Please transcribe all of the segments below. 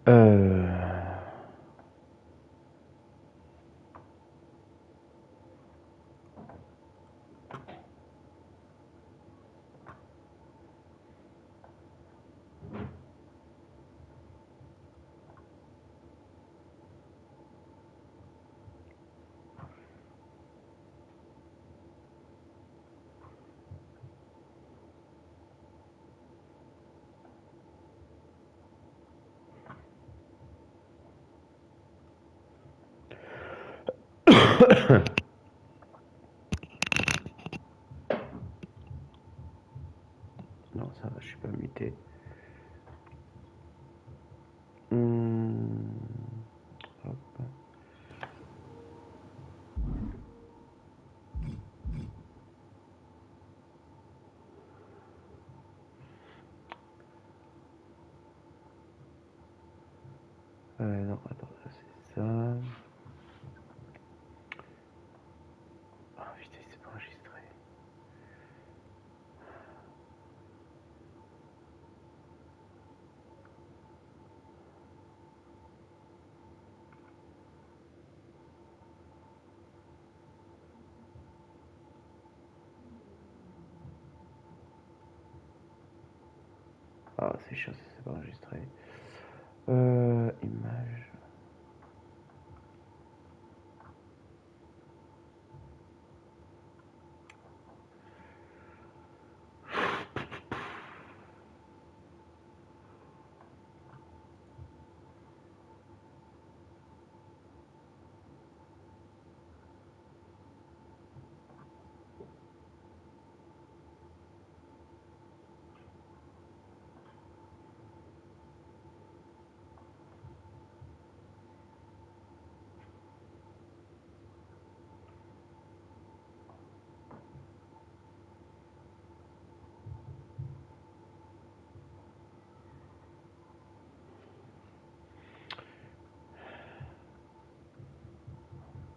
Euh... Non, ça va, je suis pas muté. Hop. Non, attends, ça c'est ça. Ah putain, c'est pas enregistré. Ah, c'est chiant, ça c'est pas enregistré. Image.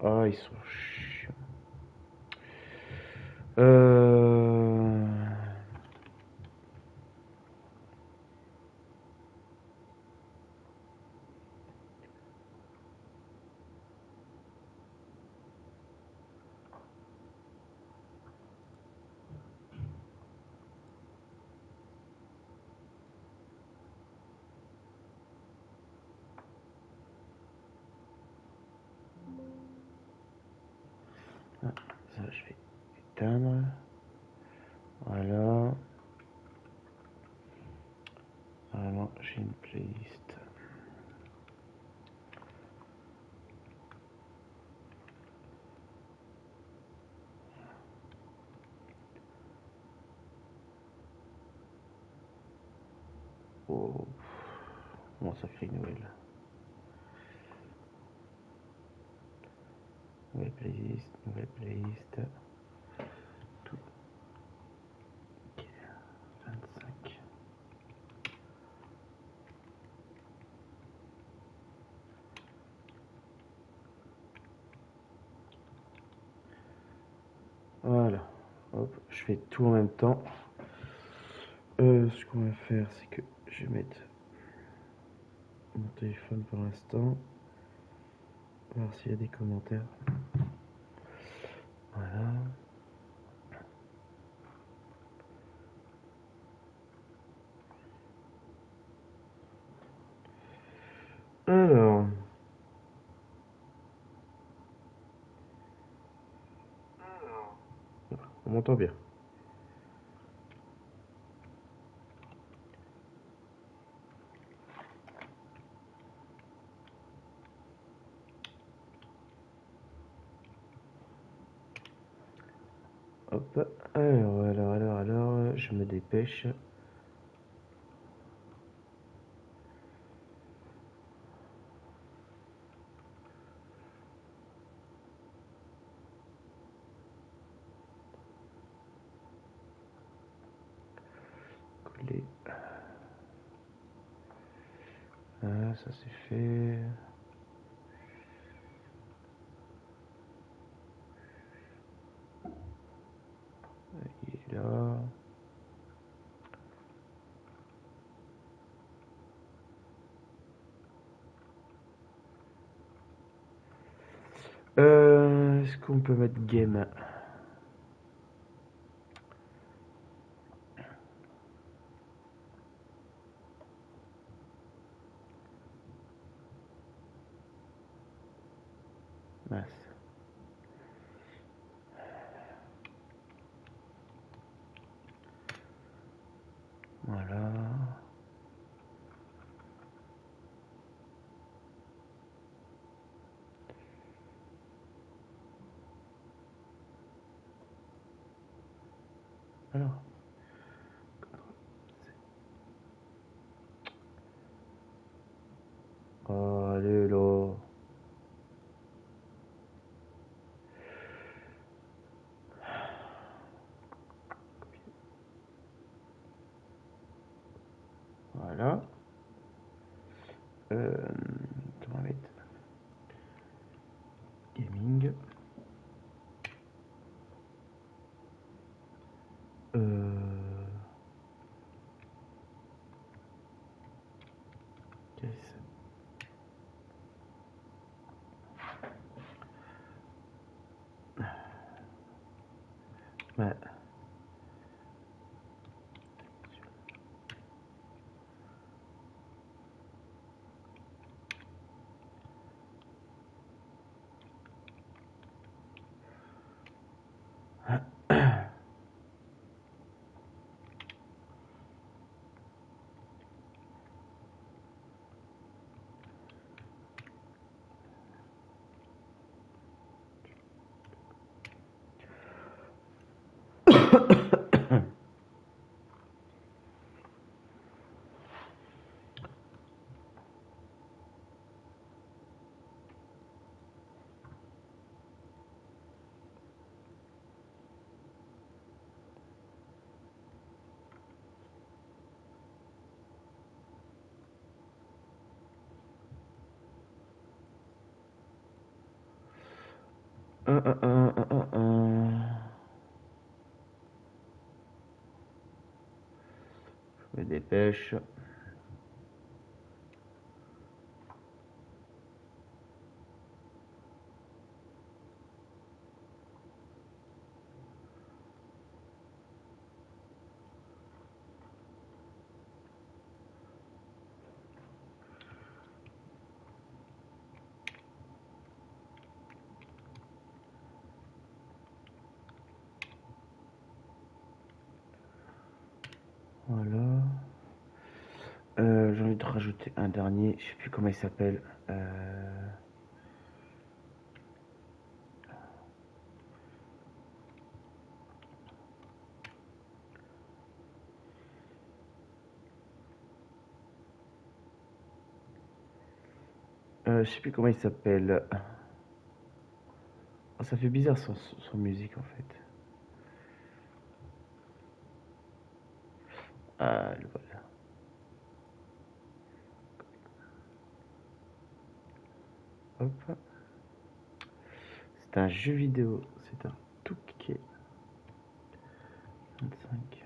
Ah, ils sont chiants. Euh... Ah, ça, je vais éteindre. Voilà. Vraiment, j'ai une playlist. Oh. Comment ça crée une nouvelle? Nouvelle playlist, nouvelle playlist. Tout. Ok. 25. Voilà. Hop, je fais tout en même temps. Ce qu'on va faire, c'est que je vais mettre mon téléphone pour l'instant. Voir s'il y a des commentaires. Voilà. Alors. On m'entend bien. Hop. Alors, je me dépêche. Coller. Ah, ça c'est fait. Il est là. Est-ce qu'on peut mettre game? Mince. Voilà. Alors. Oh, allez là. Voilà. On va mettre gaming. Qu'est-ce ouais. Je me dépêche. Voilà. J'ai envie de rajouter un dernier. Je sais plus comment il s'appelle. Je sais plus comment il s'appelle. Oh, ça fait bizarre son musique en fait. Ah, le voilà. Hop. C'est un jeu vidéo. C'est un Touquet. 25.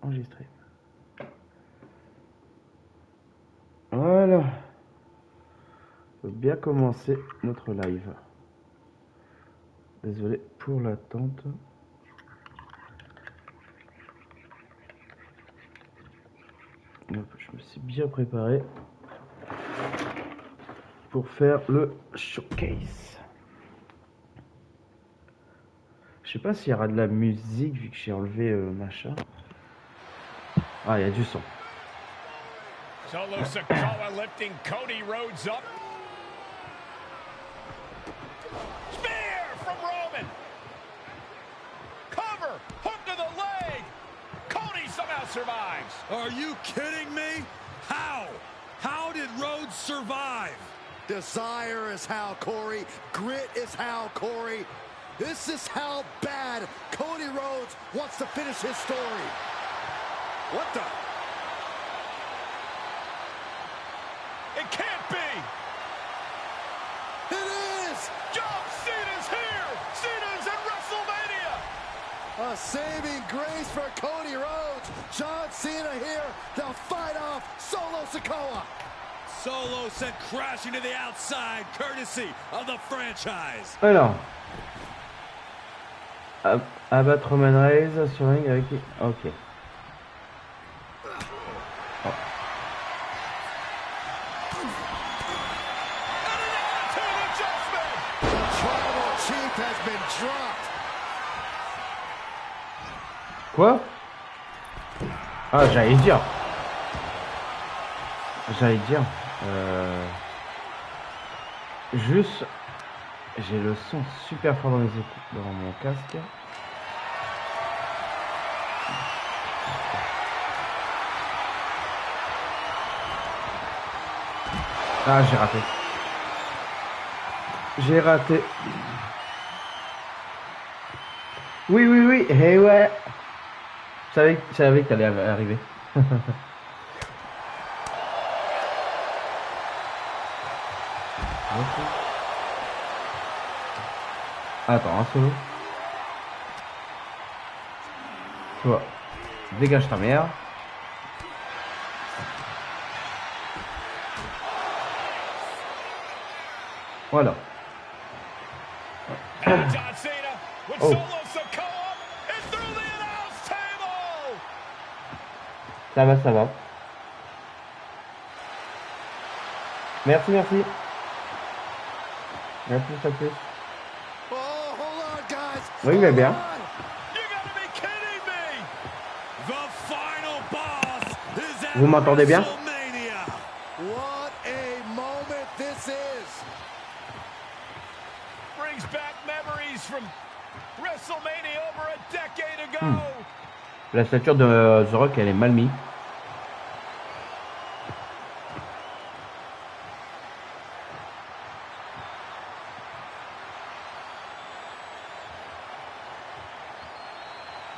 Enregistré. Voilà. On peut bien commencer notre live. Désolé pour l'attente. Je me suis bien préparé pour faire le showcase. Je sais pas s'il y aura de la musique vu que j'ai enlevé machin. Ah, il y a du son. Solo Sikoa lifting Cody Rhodes up. Spear from Roman. Cover, hook to the leg. Cody somehow survives. Are you kidding me? How? How did Rhodes survive? Desire is how, Corey. Grit is how, Corey. This is how bad Cody Rhodes wants to finish his story. What the? It can't be. It is! John Cena's here. Cena's at WrestleMania. A a saving grace for Cody Rhodes. John Cena here to fight off Solo Sikoa. Solo sent crashing to the outside, courtesy of the franchise. Alors. Abattre Roman Reigns sur ring avec... Ok. Oh. Quoi? Ah, j'allais dire. Juste, j'ai le son super fort dans les écoutes, dans mon casque. Ah, j'ai raté. Oui, et ouais. Je savais que t'allais arriver. Attends, un solo. Toi, dégage ta mère. Voilà. Oh. Ça va. Merci. À plus. Oui, mais bien. Vous m'entendez bien? What a moment this is. Brings back memories from WrestleMania over a decade ago. La stature de The Rock, elle est mal mise.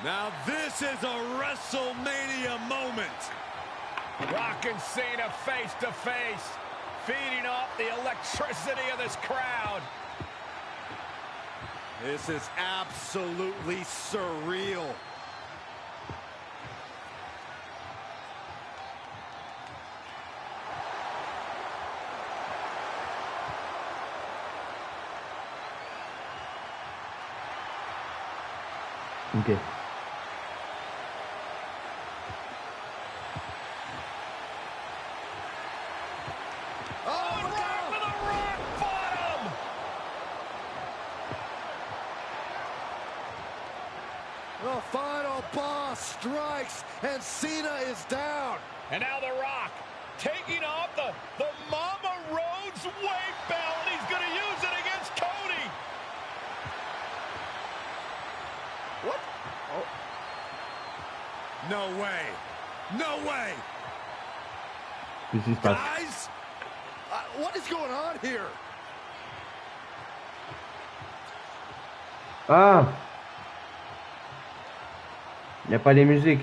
Now this is a WrestleMania moment. Rock and Cena face to face, feeding off the electricity of this crowd. This is absolutely surreal. Ok. The final boss strikes and Cena is down. And now The Rock taking off the Mama Rhodes weight belt, and he's going to use it against Cody. What? Oh. No way. Qu'est-ce qui se passe? Guys, What is going on here? Ah! Il n'y a pas les musiques.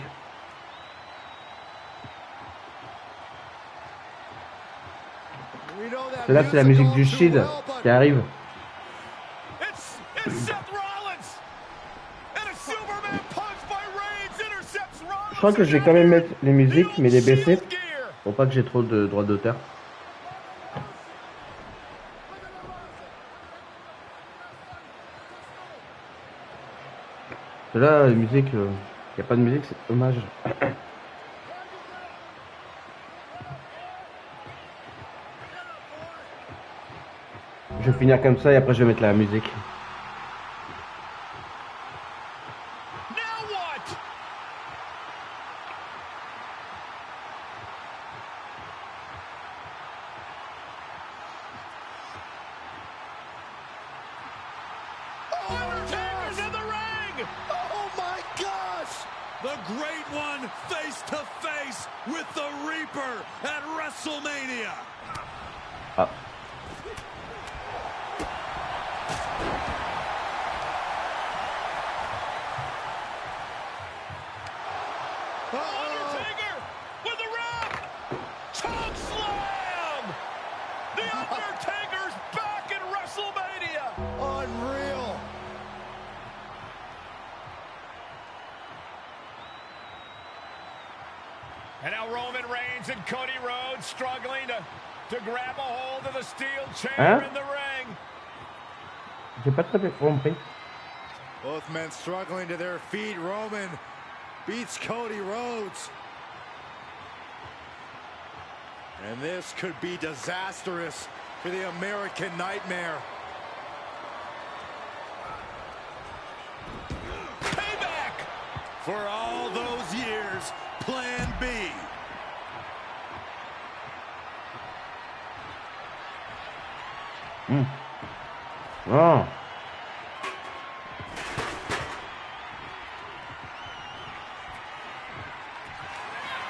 Là, c'est la musique du Shield qui arrive. Je crois que je vais quand même mettre les musiques, mais les baisser. Pour pas que j'ai trop de droits d'auteur. Là, la musique, il n'y a pas de musique, c'est dommage. Je vais finir comme ça et après je vais mettre la musique. the great one face to face with the Reaper at WrestleMania. Ah. Undertaker with the rock! Choke slam! The Undertaker's back in WrestleMania! Unreal. And now Roman Reigns and Cody Rhodes struggling to grab a hold of the steel chair in the ring. J'ai pas très bien compris. Both men struggling to their feet. Roman beats Cody Rhodes. And this could be disastrous for the American Nightmare. Payback! For all those years, Plan B. Oh.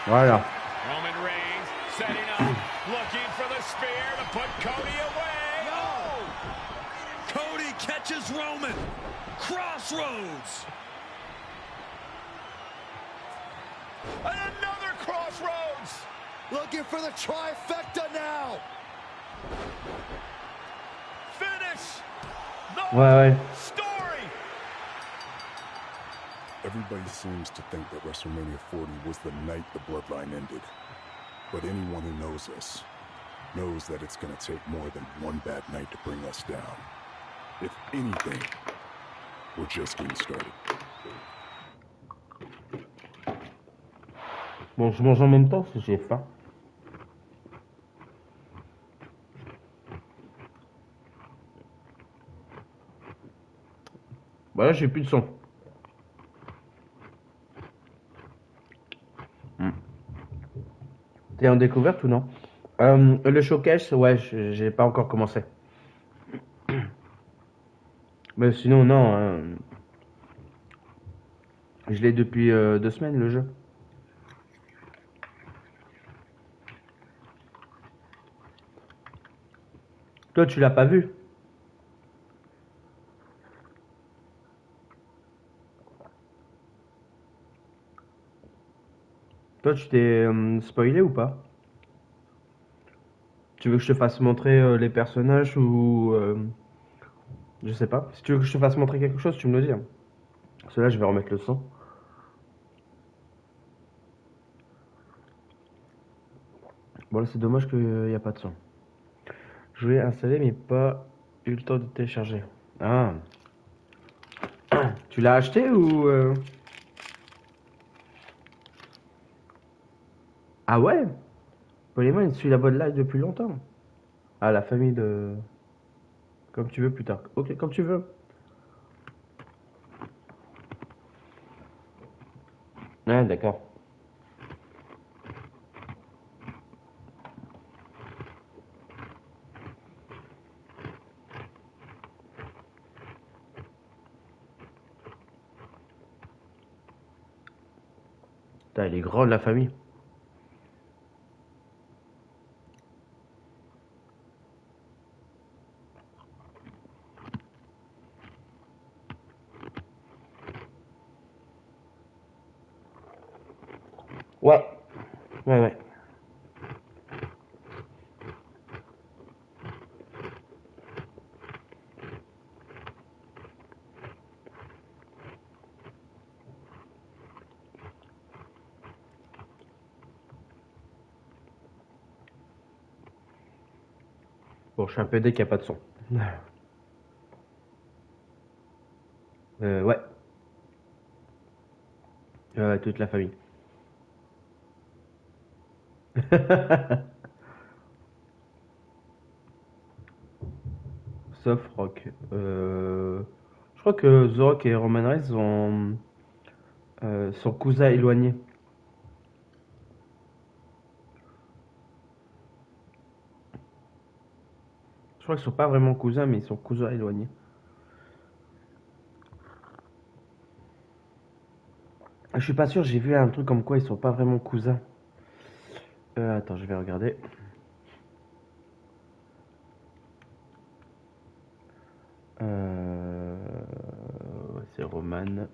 Voilà. Roman Reigns setting up, looking for the spear to put Cody away. Oh! Cody catches Roman. Crossroads. And another crossroads. Looking for the trifecta now. Finish. The Ouais. story. Everybody seems to think that WrestleMania 40 was the night the bloodline ended. But anyone who knows us knows that it's going to take more than one bad night to bring us down. If anything, we're just getting started. Bon, je mange en même temps parce que j'ai faim. Voilà, j'ai plus de son. T'es en découverte ou non? Le showcase, ouais, j'ai pas encore commencé. Mais sinon, non. Je l'ai depuis 2 semaines, le jeu. Toi, tu l'as pas vu? Toi, tu t'es spoilé ou pas? Tu veux que je te fasse montrer les personnages ou... je sais pas. Si tu veux que je te fasse montrer quelque chose, tu me le dis. Hein. Parce que là, je vais remettre le son. Bon, là, c'est dommage qu'il n'y a pas de son. Je voulais installer, mais pas eu le temps de télécharger. Ah. Tu l'as acheté ou... Ah ouais? Polémon, il suit la bonne live depuis longtemps. Ah, la famille de... Comme tu veux plus tard. Ok, comme tu veux. Ah, d'accord. Putain, elle est grande, la famille. Ouais. Ouais. Bon, je suis un peu dès qu'il n'y a pas de son. Ouais. Toute la famille. Sauf Rock. Je crois que The Rock et Roman Reigns sont cousins éloignés. Je crois qu'ils sont pas vraiment cousins, mais ils sont cousins éloignés. Je suis pas sûr, j'ai vu un truc comme quoi ils sont pas vraiment cousins. Attends, je vais regarder. Ouais, c'est Roman.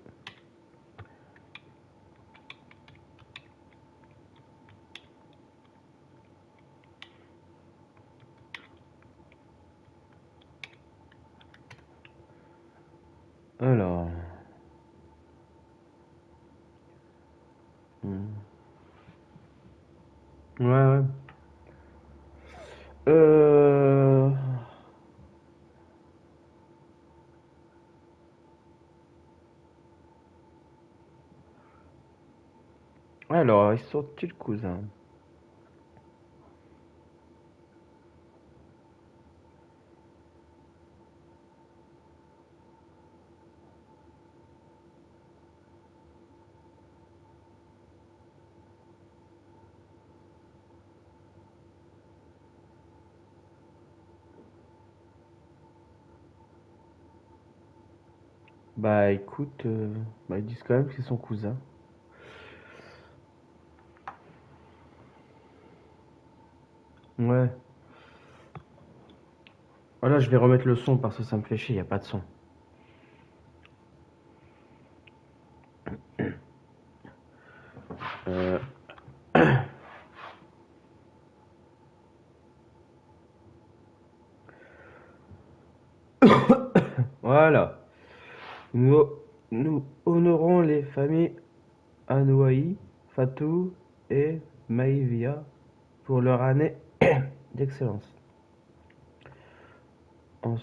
Alors. Ouais, ouais. Euh... Alors, ils sont-ils le cousin? Bah écoute, bah, ils disent quand même que c'est son cousin. Ouais. Voilà, je vais remettre le son parce que ça me fait chier, y a pas de son. Euh, Voilà. Nous, nous honorons les familles Anouahi, Fatou et Maïvia pour leur année d'excellence. En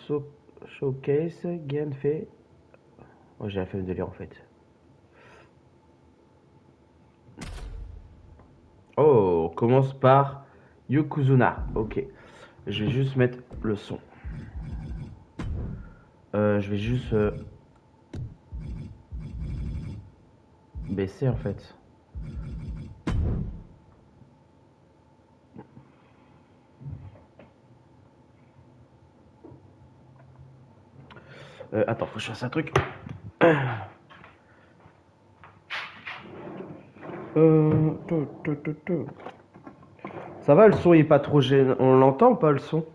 showcase, Gian fait. Oh, j'ai la flemme de lire en fait. Oh, on commence par Yokozuna. Ok. Je vais juste mettre le son. Je vais juste baisser en fait. Attends, faut que je fasse un truc. Tout. Ça va, le son il est pas trop gênant. On l'entend ou pas le son?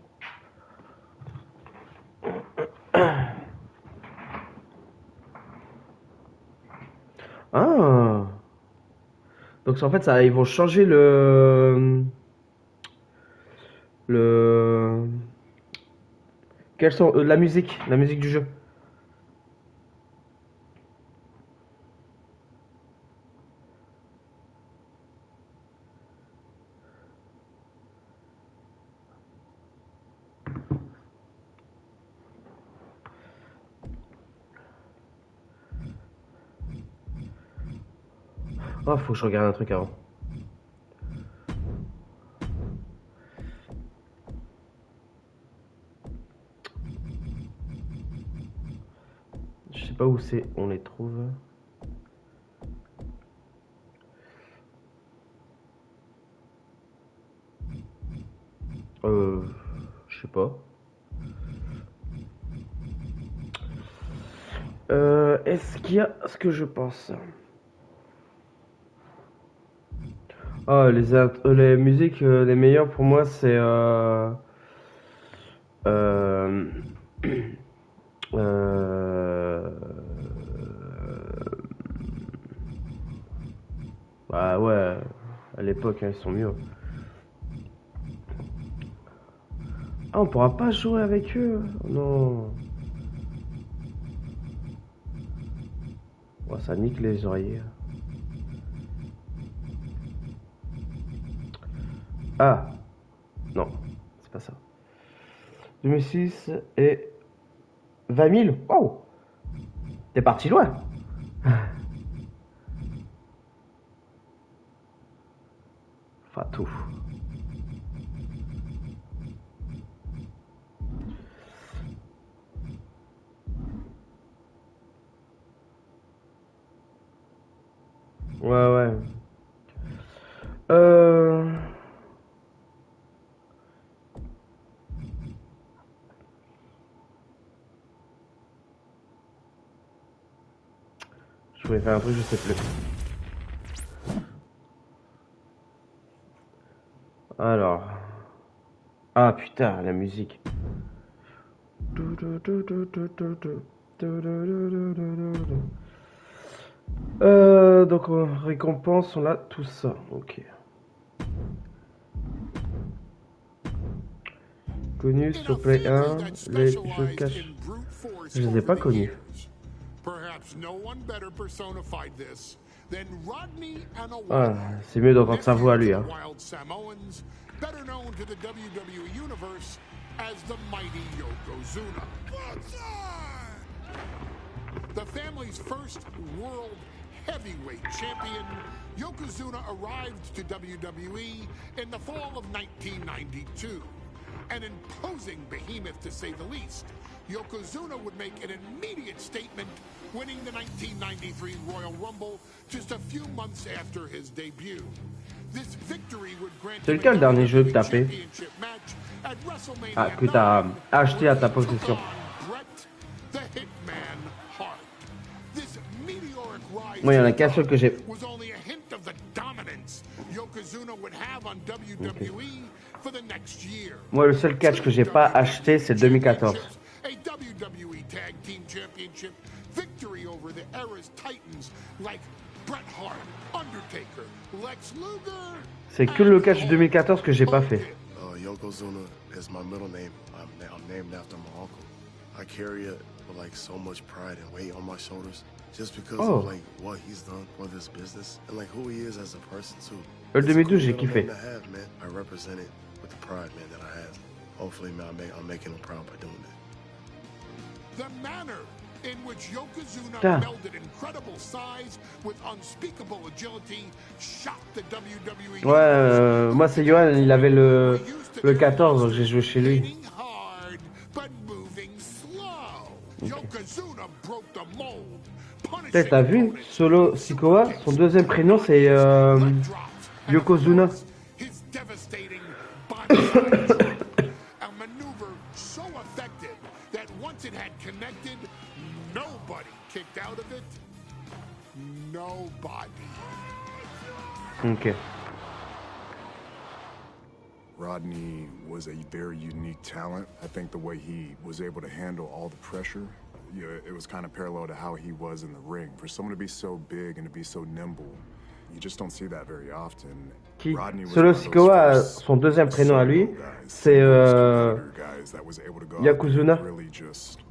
Ah. Donc en fait, ça, ils vont changer le quelles sont la musique du jeu. Oh, faut que je regarde un truc avant. Je sais pas où c'est, on les trouve. Je sais pas. Est-ce qu'il y a ce que je pense? Ah, les musiques les meilleures pour moi, c'est euh, euh, bah ouais, à l'époque, hein, ils sont mieux. Ah, on pourra pas jouer avec eux? Non. Ouais, ça nique les oreillers. Ah, non, c'est pas ça. 2006 et 20 000. Oh, t'es parti loin. Fatou. Ouais, ouais. Euh... Je voulais faire un truc, je sais plus. Alors. Ah putain, la musique. Donc on récompense, on a tout ça. Ok. Connus sur Play 1, les jeux cachés. Je les ai pas connus. Perhaps no one better personified this then Rodney and a Ah, c'est mieux d'entendre sa voix à lui. Hein. Wild Samoans, better known to the WWE universe as the mighty Yokozuna. The family's first world heavyweight champion, Yokozuna arrived to WWE in the fall of 1992. An imposing behemoth, to say the least, Yokozuna would make an immediate statement, winning the 1993 Royal Rumble just a few months after his debut. This victory would grant c'est lequel le dernier jeu que t'as fait? Ah, que t'as acheté à ta possession. Moi, il y en a qu'un seul que j'ai. Okay. Moi, le seul catch que j'ai pas acheté, c'est 2014. C'est que le catch 2014 que j'ai pas fait. Yokozuna is my middle name. I'm named after my uncle. I carry it with like so much pride and weight on my shoulders, just because of like what he's done for this business and like who he is as a person too. Le 2012, j'ai kiffé. I represent it with the pride, man, that I have. Hopefully, man, I'm making him proud by doing that. The manner in which Yokozuna melded incredible size with unspeakable agility shocked the WWE. Ouais, moi c'est Johan, il avait le 14, donc j'ai joué chez lui. Okay. T'as vu, Solo Sikoa, son deuxième prénom c'est Yokozuna. Okay. Rodney was a very unique talent. I think the way he was able to handle all the pressure, it was kind of parallel to how he was in the ring. For someone to be so big and to be so nimble, you just don't see that very often. Solo Sikoa, son deuxième prénom à lui, c'est Yokozuna.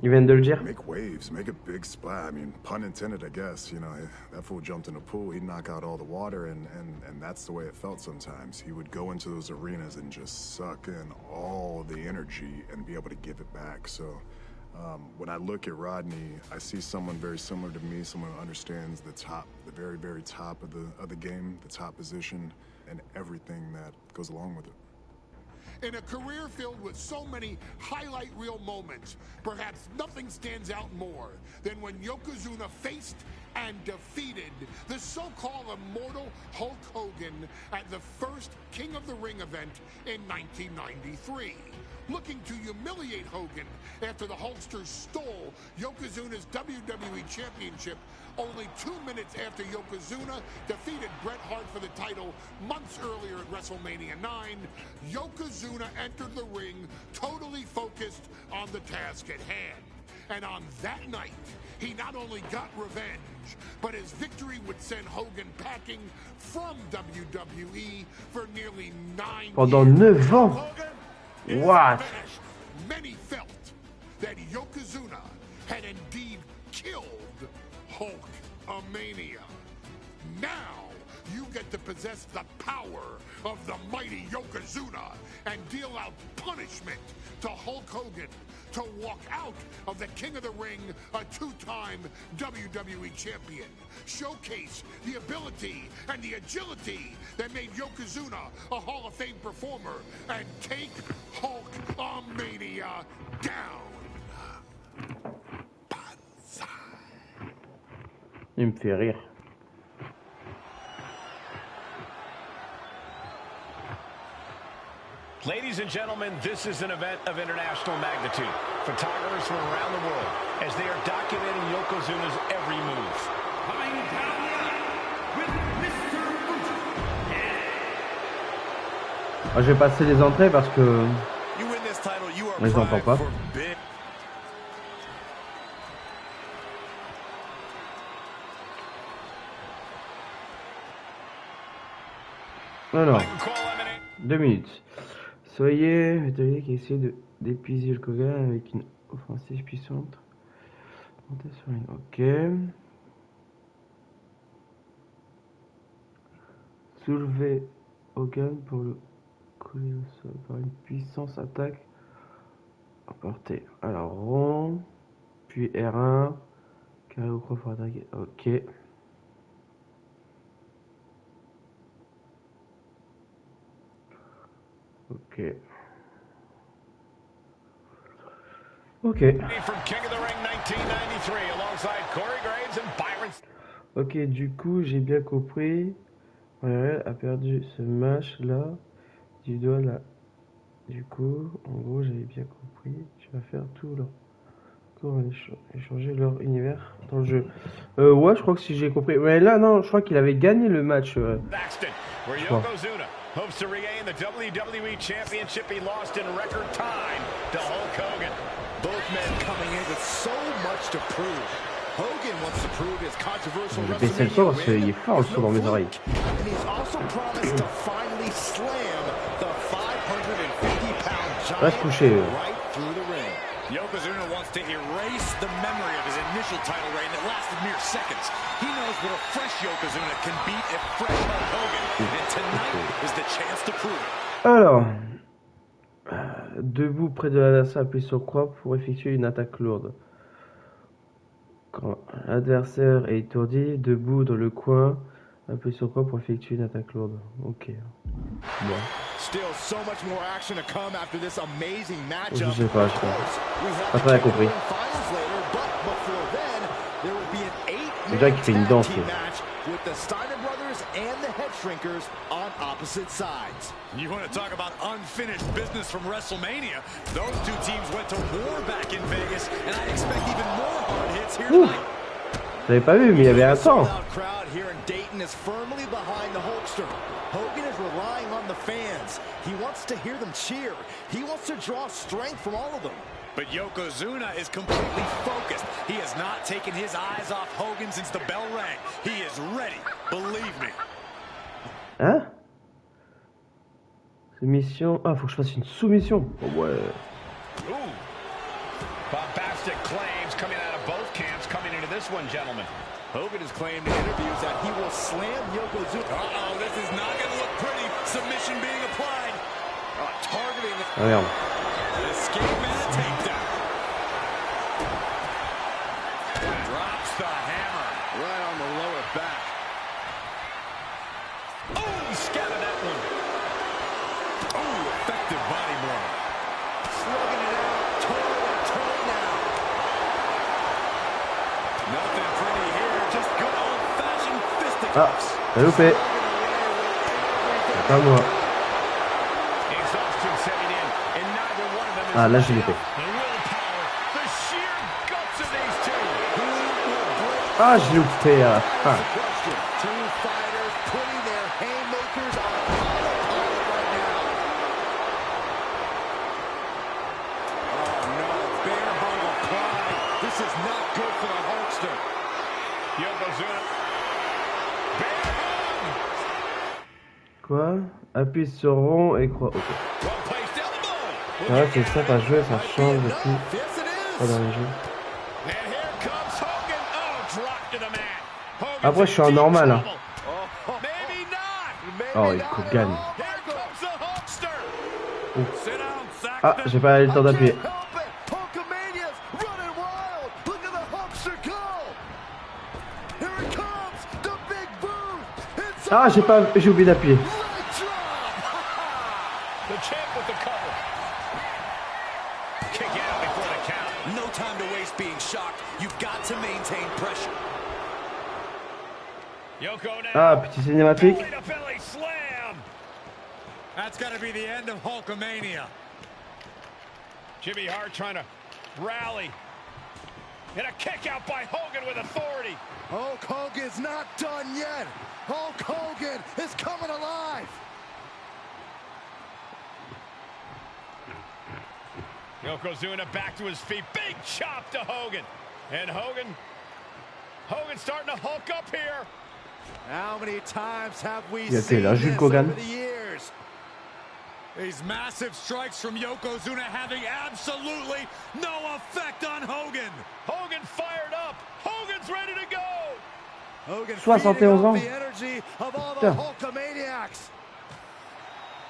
Il vient de le dire. Make waves, make a big splash. I mean, pun intended, I guess. You know, that fool jumped in a pool, he'd knock out all the water, and that's the way it felt sometimes. He would go into those arenas and just suck in all the energy and be able to give it back. So when I look at Rodney, I see someone very similar to me, someone who understands the top, the very, very top of the game, the top position, and everything that goes along with it. In a career filled with so many highlight reel moments, perhaps nothing stands out more than when Yokozuna faced and defeated the so-called immortal Hulk Hogan at the first King of the Ring event in 1993. Looking to humiliate Hogan after the Hulkster stole Yokozuna's WWE Championship only 2 minutes after Yokozuna defeated Bret Hart for the title months earlier at WrestleMania 9, Yokozuna entered the ring totally focused on the task at hand. And on that night, he not only got revenge, but his victory would send Hogan packing from WWE for nearly 9 Pendant years. 9 ans. What? Many felt that Yokozuna had indeed killed Hulkamania. Now you get to possess the power of the mighty Yokozuna and deal out punishment to Hulk Hogan to walk out of the King of the Ring, a two-time WWE champion. Showcase the ability and the agility that made Yokozuna a Hall of Fame performer and take Hulkamania down. Il me fait rire. Ladies and gentlemen, this is an event of international magnitude. Photographers from around the world as they are documenting Yokozuna's every move. Coming down the aisle with Mr. Ah, je vais passer les entrées parce que je les entends pas. Alors, 2 minutes. Soyez méthodique qui essaie d'épuiser le Kogan avec une offensive puissante. Montez sur une. Ok. soulever Hogan pour le coller au sol par une puissance attaque emportée. Alors rond, puis R1, carré ou croix pour attaquer. Ok. Ok. Ok. Ok, du coup, j'ai bien compris. Ouais, a perdu ce match-là. Du doigt là. Du coup, en gros, j'avais bien compris. Tu vas faire tout leur corps échanger leur univers dans le jeu. Ouais, je crois que si j'ai compris. Mais là, non, je crois qu'il avait gagné le match. Je crois. Hopes to regain the WWE Championship he lost in record time to Hulk Hogan. Both men coming in with so much to prove. Hogan wants to prove his controversial Je vais baisser le son parce qu'il est fort le son dans mes oreilles. And he's also promised to finally slam the 550-pound giant right through the ring. Yokozuna wants to erase the memory of his initial title reign that lasted mere seconds. He knows what a fresh Yokozuna can beat a fresh Hulk Hogan, and tonight is the chance to prove it. Alors, debout près de l'adversaire, appuie sur croix pour effectuer une attaque lourde. Quand l'adversaire est étourdi, debout dans le coin, appuie sur croix pour effectuer une attaque lourde. Ok. Bon. Still so much more action to come after this amazing matchup. Je sais pas, pas très compris. Déjà qu'il fait une danse. With the Steiner brothers and the Head Shrinkers on opposite sides. You want to talk about unfinished business from WrestleMania? Those two teams went to war back in Vegas, and I expect even more hard hits here tonight. J'avais pas vu, mais il y avait un temps. Crowd here in Dayton is firmly behind the Hulkster. Hogan is relying on the fans. He wants to hear them cheer. He wants to draw strength from all of them. But Yokozuna is completely focused. He has not taken his eyes off Hogan since the bell rang. He is ready, believe me. Hein? Soumission. Ah, faut que je fasse une soumission. Oh, ouais. Ooh. Bombastic claims coming out of both camps coming into this one, gentlemen. Hogan has claimed in interviews that he will slam Yokozuna. Uh-oh, this is not going to look pretty. Submission being applied. Targeting the... Ah, merde. Escape and a takedown. Drops the hammer right on the lower back. Oh, he scattered that one. Oh, effective body blow. Slugging it out, toe now. Nothing pretty here, just good old-fashioned fisticuffs. Ah, j'ai loupé. C'est pas moi. Ah, là j'ai loupé. Ah, j'ai loupé à la fin. Quoi? Appuie sur rond et croix. Ok. Ouais, c'est ça, t'as joué, ça change de tout. Pas dans les jeux. Après, je suis en normal. Hein. Oh, il gagne. Ah, j'ai pas eu le temps d'appuyer. Ah, j'ai oublié d'appuyer. Ah, petit cinématique. That's got to be the end of Hulkamania. Jimmy Hart trying to rally. And a kick out by Hogan with authority. Hulk Hogan's not done yet. Hulk Hogan is coming alive. Yokozuna back to his feet. Big chop to Hogan. And Hogan starting to hulk up here. How many times have we seen this over the years? These massive strikes from Yokozuna having absolutely no effect on Hogan. Hogan fired up. Hogan's ready to go. 71 ans. Putain.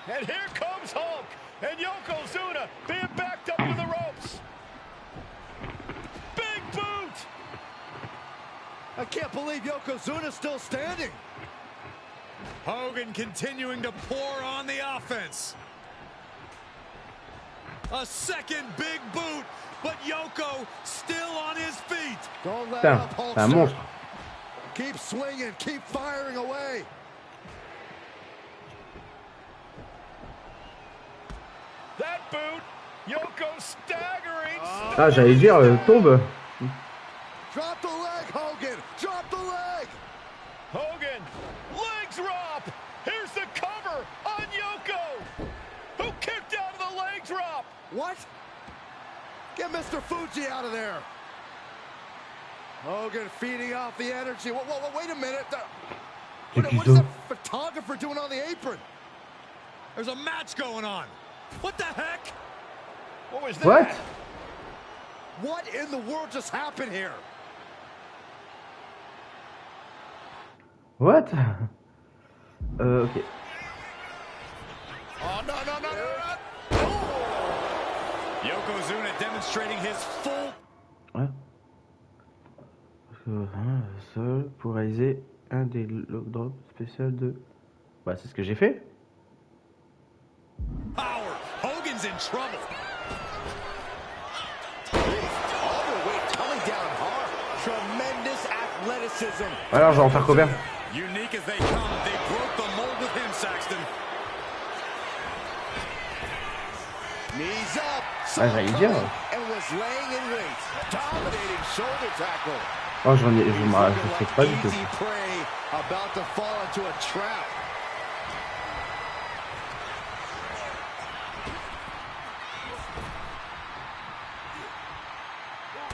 And here comes Hulk and Yokozuna being backed up to the ropes. Big boot. I can't believe Yokozuna's still standing. Hogan continuing to pour on the offense. A second big boot, but Yoko still on his feet. Don't let Putain, up, c'est un monstre. Keep swinging, keep firing away. That boot, Yoko staggering. Ah, j'allais dire, tombe. Drop the leg, Hogan. Drop the leg. Hogan, leg drop. Here's the cover on Yoko, who kicked out of the leg drop. What? Get Mr. Fuji out of there. Hogan feeding off the energy. Wait a minute. What's the photographer doing on the apron? There's a match going on. What the heck? What was that? What? What in the world just happened here? What? Ok. Oh, no. Yokozuna demonstrating his full... Ouais. Seul pour réaliser un des log drops spécial de... Bah, c'est ce que j'ai fait. Power. Hogan's in trouble. Overweight coming down hard. Tremendous athleticism. Alors, je vais en faire combien? Unique as they come, they broke the mold with him, Saxton. Knees up. Ah, j'allais dire. And was laying in wait. Dominating shoulder tackle. Oh, je sais pas du tout. Easy prey about to fall into a trap.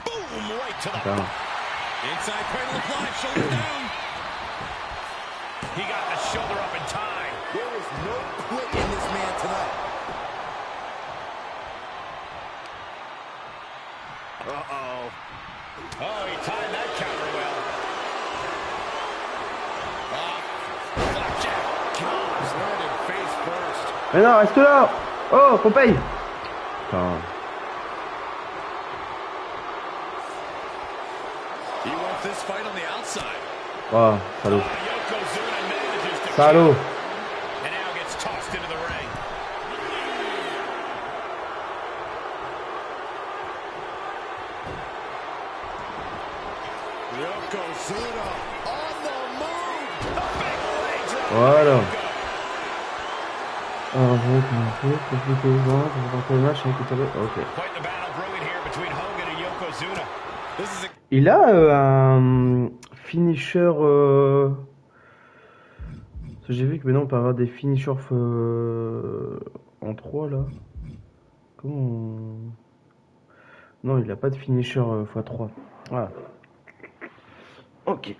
Boom, right to the Putain. Inside cradle applied, shoulder down. He got the shoulder up in time. There is no quit in this man tonight. Uh-oh. Oh, he timed that counter well. Flapjack. God, landed face first. Mais non, reste là. Oh, qu'on paye. Putain. He wants this fight on the outside. Oh, salaud. Yokozuna manages to Salaud. and now gets tossed into the ring. Yokozuna on the move. A big leg drop. Voilà. Alors, je vais compliqué le ventre, je vais tenter le match avec le tableau. Ok. Quite the battle brewing here between Hogan and Yokozuna. This is a... Il a un finisher. J'ai vu que maintenant on peut avoir des finishers en 3 là. Comment Non, il a pas de finisher x3. Voilà. Ok.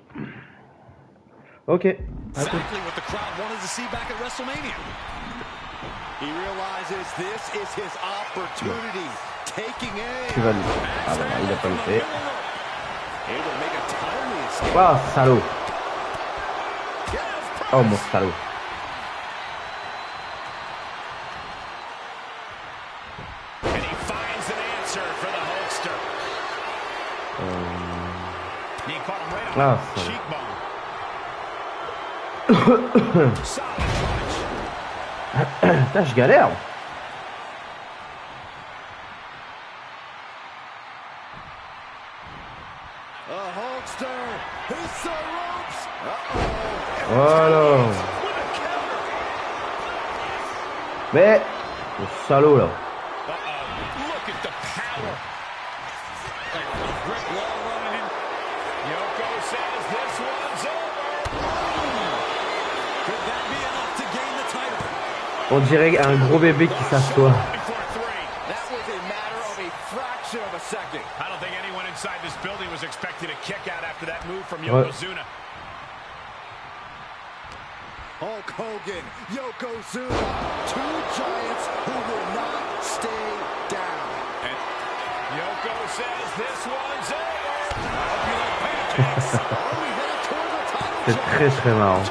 Ok. Exactly what the crowd wanted to see back at WrestleMania. He realizes this is his opportunity. Taking aim. Tu vas lui. Ah bah il a pas le fait. Able to make a timely escape. Oh salaud. Oh mon salaud. And he finds an answer for the Hulkster. He caught him right on the cheekbone. Solid punch. Putain, je galère. A Hulkster. Hits the ropes. Voilà. Mais le salaud là. Look at the power. Brick wall running in. Yoko says this one's over. Could that be enough to gain the title? On dirait un gros bébé qui s'assoit. That was a matter of a fraction of a second. I don't think anyone inside this building was expecting a kick out after that move from Yokozuna. Hulk Hogan, Yokozuna, two giants who will not stay down. And Yoko says this one's over. I hope you like pancakes. Are we headed toward the C'est très marrant.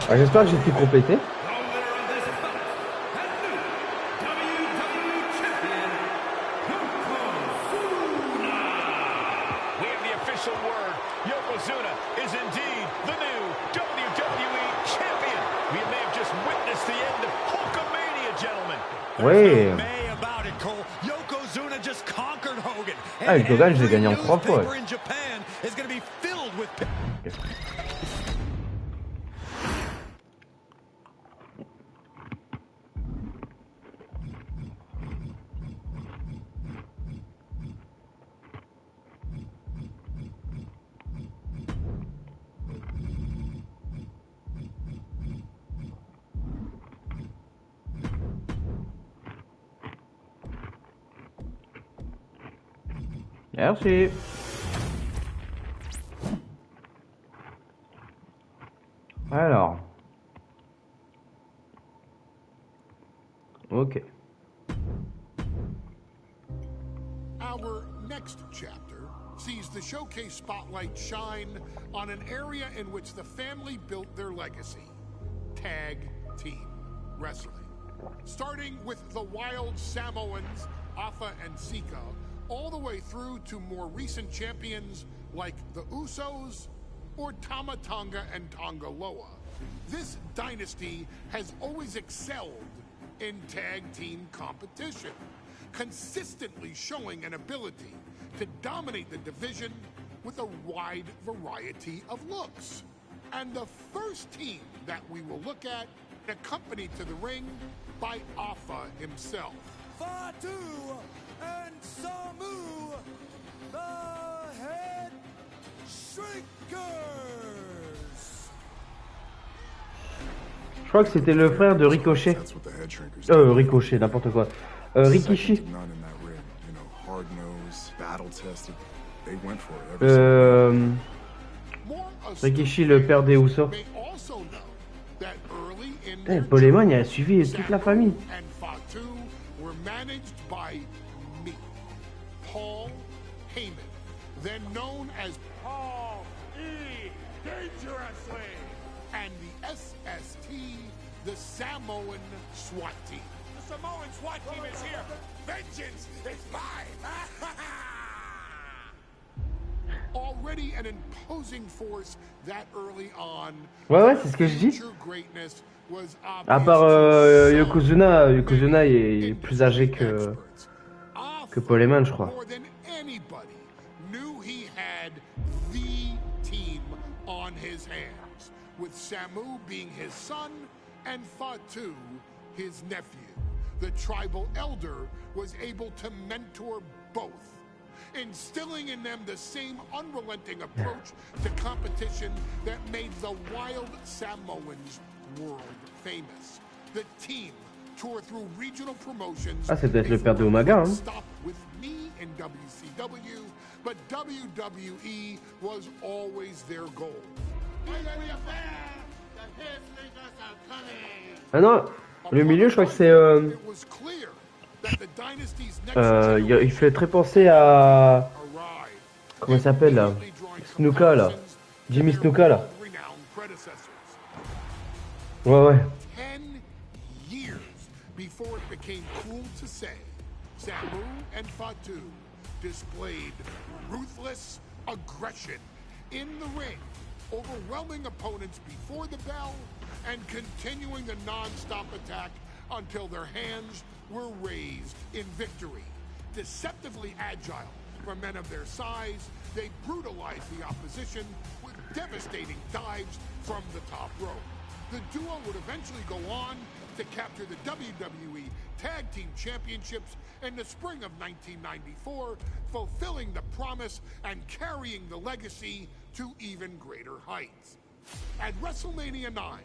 Ah, j'espère que j'ai pu compléter. Ouais. Ah, le Kogan, je l'ai gagné en 3 fois. Ouais. Merci. Alors. Ok. Our next chapter sees the showcase spotlight shine on an area in which the family built their legacy: tag team wrestling. Starting with the wild Samoans, Afa and Sika, all the way through to more recent champions like the Usos or Tama Tonga and Tonga Loa. This dynasty has always excelled in tag team competition, consistently showing an ability to dominate the division with a wide variety of looks. And the first team that we will look at, accompanied to the ring by Afa himself. Fatu and Samu, the head shrinkers. Je crois que c'était le frère de Ricochet. Ricochet, n'importe quoi. Rikishi. Rikishi, le père des Usos. Paul Heyman, il a suivi toute la famille. Paul Heyman, then known as Paul E. Dangerously, and the SST, the Samoan SWAT team. The Samoan SWAT team is here. Vengeance is mine. Already an imposing force that early on. Ouais, c'est ce que je dis. À part Yokozuna, Yokozuna est plus âgé que Paul Heyman, je crois. With Samu being his son and Fatu his nephew. The tribal elder was able to mentor both, instilling in them the same unrelenting approach to competition that made the wild Samoans world famous. The team tore through regional promotions. Ah, c'est peut-être le père de Umaga, hein. Stop with me in WCW, but WWE was always their goal. Ah non, le milieu, je crois que c'est. Il fait très penser à. Comment il s'appelle là? Snuka là. Jimmy Snuka là. Ouais. 10 years before it became cool to say, Samu and Fatu displayed ruthless aggression in the ring, overwhelming opponents before the bell and continuing the non-stop attack until their hands were raised in victory. Deceptively agile for men of their size, they brutalized the opposition with devastating dives from the top rope. The duo would eventually go on to capture the WWE Tag Team Championships in the spring of 1994, fulfilling the promise and carrying the legacy to even greater heights. At WrestleMania 9,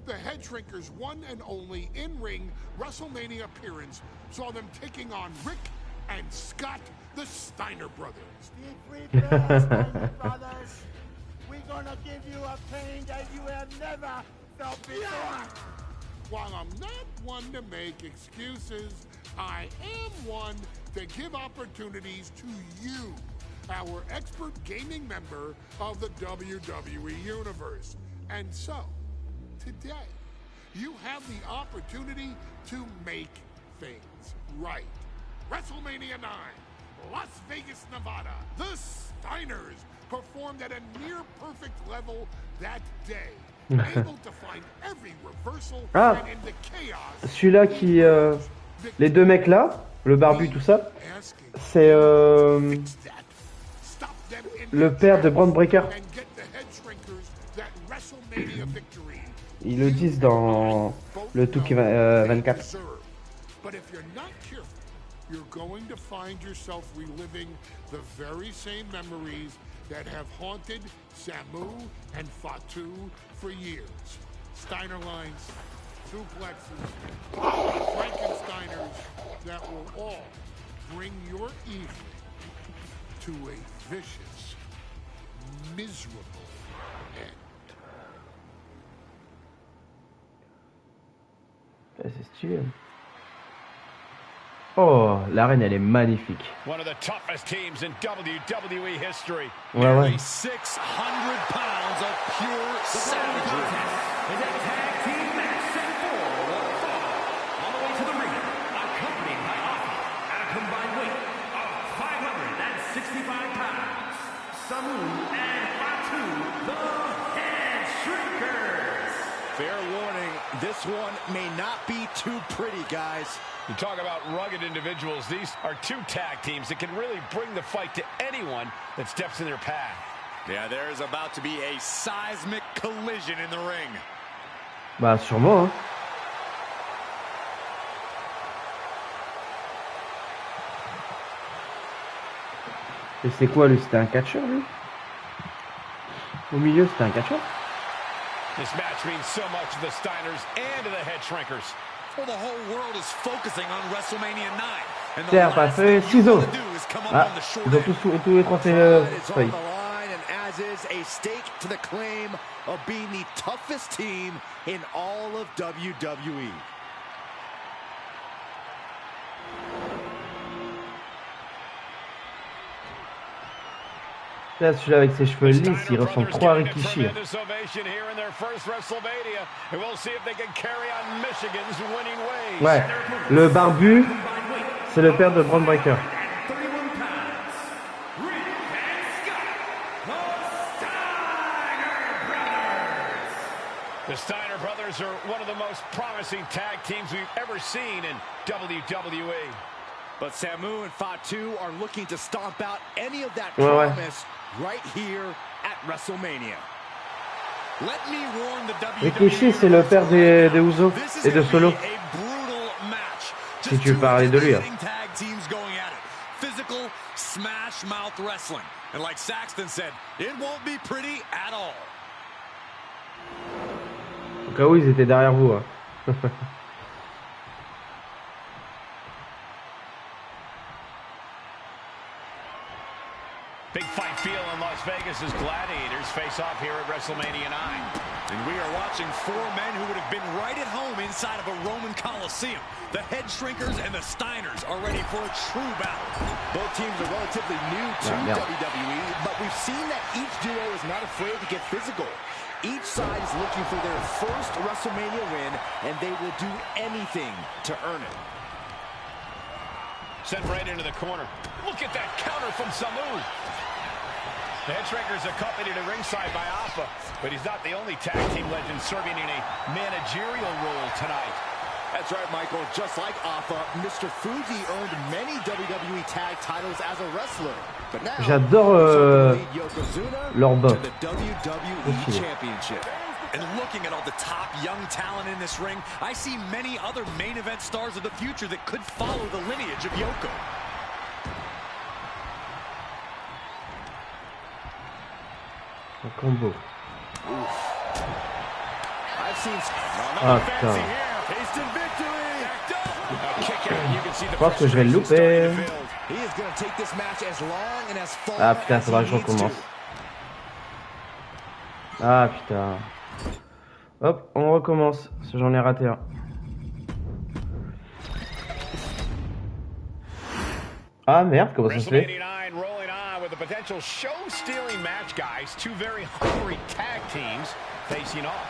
the Head Shrinkers' one and only in-ring WrestleMania appearance saw them taking on Rick and Scott, the Steiner brothers. Steiner brothers. We're gonna give you a pain that you have never felt before. While I'm not one to make excuses, I am one that give opportunities to you, our expert gaming member of the WWE Universe. And so, today, you have the opportunity to make things right. WrestleMania 9, Las Vegas, Nevada. The Steiners performed at a near perfect level that day, able to find every reversal and in the chaos. Celui-là qui les deux mecs là, le barbu tout ça, c'est le père de Brand Breaker. Ils le disent dans le tout qui va 24. You're going to find yourself reliving the very same memories that have haunted Samu and Fatu for years. Steiner lines, suplexes, Frankensteiners that will all bring your evening to a vicious, miserable end. C'est stylé. Oh, l'arène elle est magnifique. One of the toughest teams in WWE history. Ouais. 600 pounds of pure savagery. Is a tag team match set for one fall. On the way to the ring, accompanied by Alpha at a combined weight of 565 pounds. Samu and Fatu, the Head Shrinkers. Fair warning, this one may not be too pretty, guys. You talk about rugged individuals. These are two tag teams that can really bring the fight to anyone that steps in their path. Yeah, there's about to be a seismic collision in the ring. Bah sûrement hein. Et c'est quoi lui? C'était un catcheur lui? Au milieu c'était un catcheur? This match means so much to the Steiners and to the Head Shrinkers. Well, the whole world is focusing on WrestleMania 9. And the Terre, pas last fait thing you ciseaux. want to do is come up Ah, on the short ils ont end. tous les trois fait It's on feuille. the line, and as is a stake to the claim of being the toughest team in all of WWE. Là, celui-là avec ses cheveux lisses, il ressemble trop à Rikishi. Ouais, le barbu, c'est le père de Brand Breaker. The Steiner brothers are one of the most promising tag teams we've ever seen in WWE. But Samu and Fatu are looking to stomp out any of that promise right here at WrestleMania. Let me warn the Rikishi, c'est le père des Usos et de Solo. Si tu veux parler de lui. Hein. Tag teams going at it. Physical smash mouth wrestling. And like Saxton said, it won't be pretty at all. Au cas où ils étaient derrière vous. Hein. Big fight feel in Las Vegas as gladiators face off here at WrestleMania 9. And we are watching four men who would have been right at home inside of a Roman Coliseum. The Head Shrinkers and the Steiners are ready for a true battle. Both teams are relatively new to WWE, but we've seen that each duo is not afraid to get physical. Each side is looking for their first WrestleMania win, and they will do anything to earn it. Sent right into the corner. Look at that counter from Samu. The Head Shrinkers accompanied at ringside by Alpha, but he's not the only tag team legend serving in a managerial role tonight. That's right, Michael. Just like Alpha, Mr. Fuji earned many WWE tag titles as a wrestler. But now, j'adore leur bot. the WWE Championship. And looking at all the top young talent in this ring, I see many other main event stars of the future that could follow the lineage of Yoko. Un combo. I've seen Ah putain. Je pense que je vais le louper. Ah putain, faudra que je recommence. Ah putain. Hop, on recommence. Parce que j'en ai raté un. Ah merde, comment ça se fait? WrestleMania 9 rolling on with a potential show-stealing match, guys. Two very hungry tag teams facing off.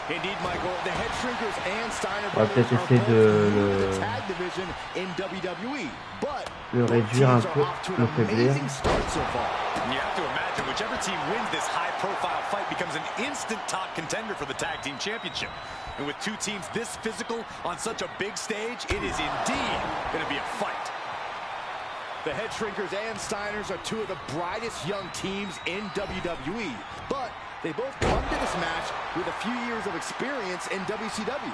Indeed, Michael, the Head Shrinkers and Steiner On va brothers peut-être are essayer both de new to the tag division in WWE, but le both réduire un teams are peu, off to le an faiblir. amazing start so far. And you have to imagine whichever team wins this high-profile fight becomes an instant top contender for the tag team championship. And with two teams this physical on such a big stage, it is indeed going to be a fight. The Head Shrinkers and Steiners are two of the brightest young teams in WWE, but they both come to this match with a few years of experience in WCW.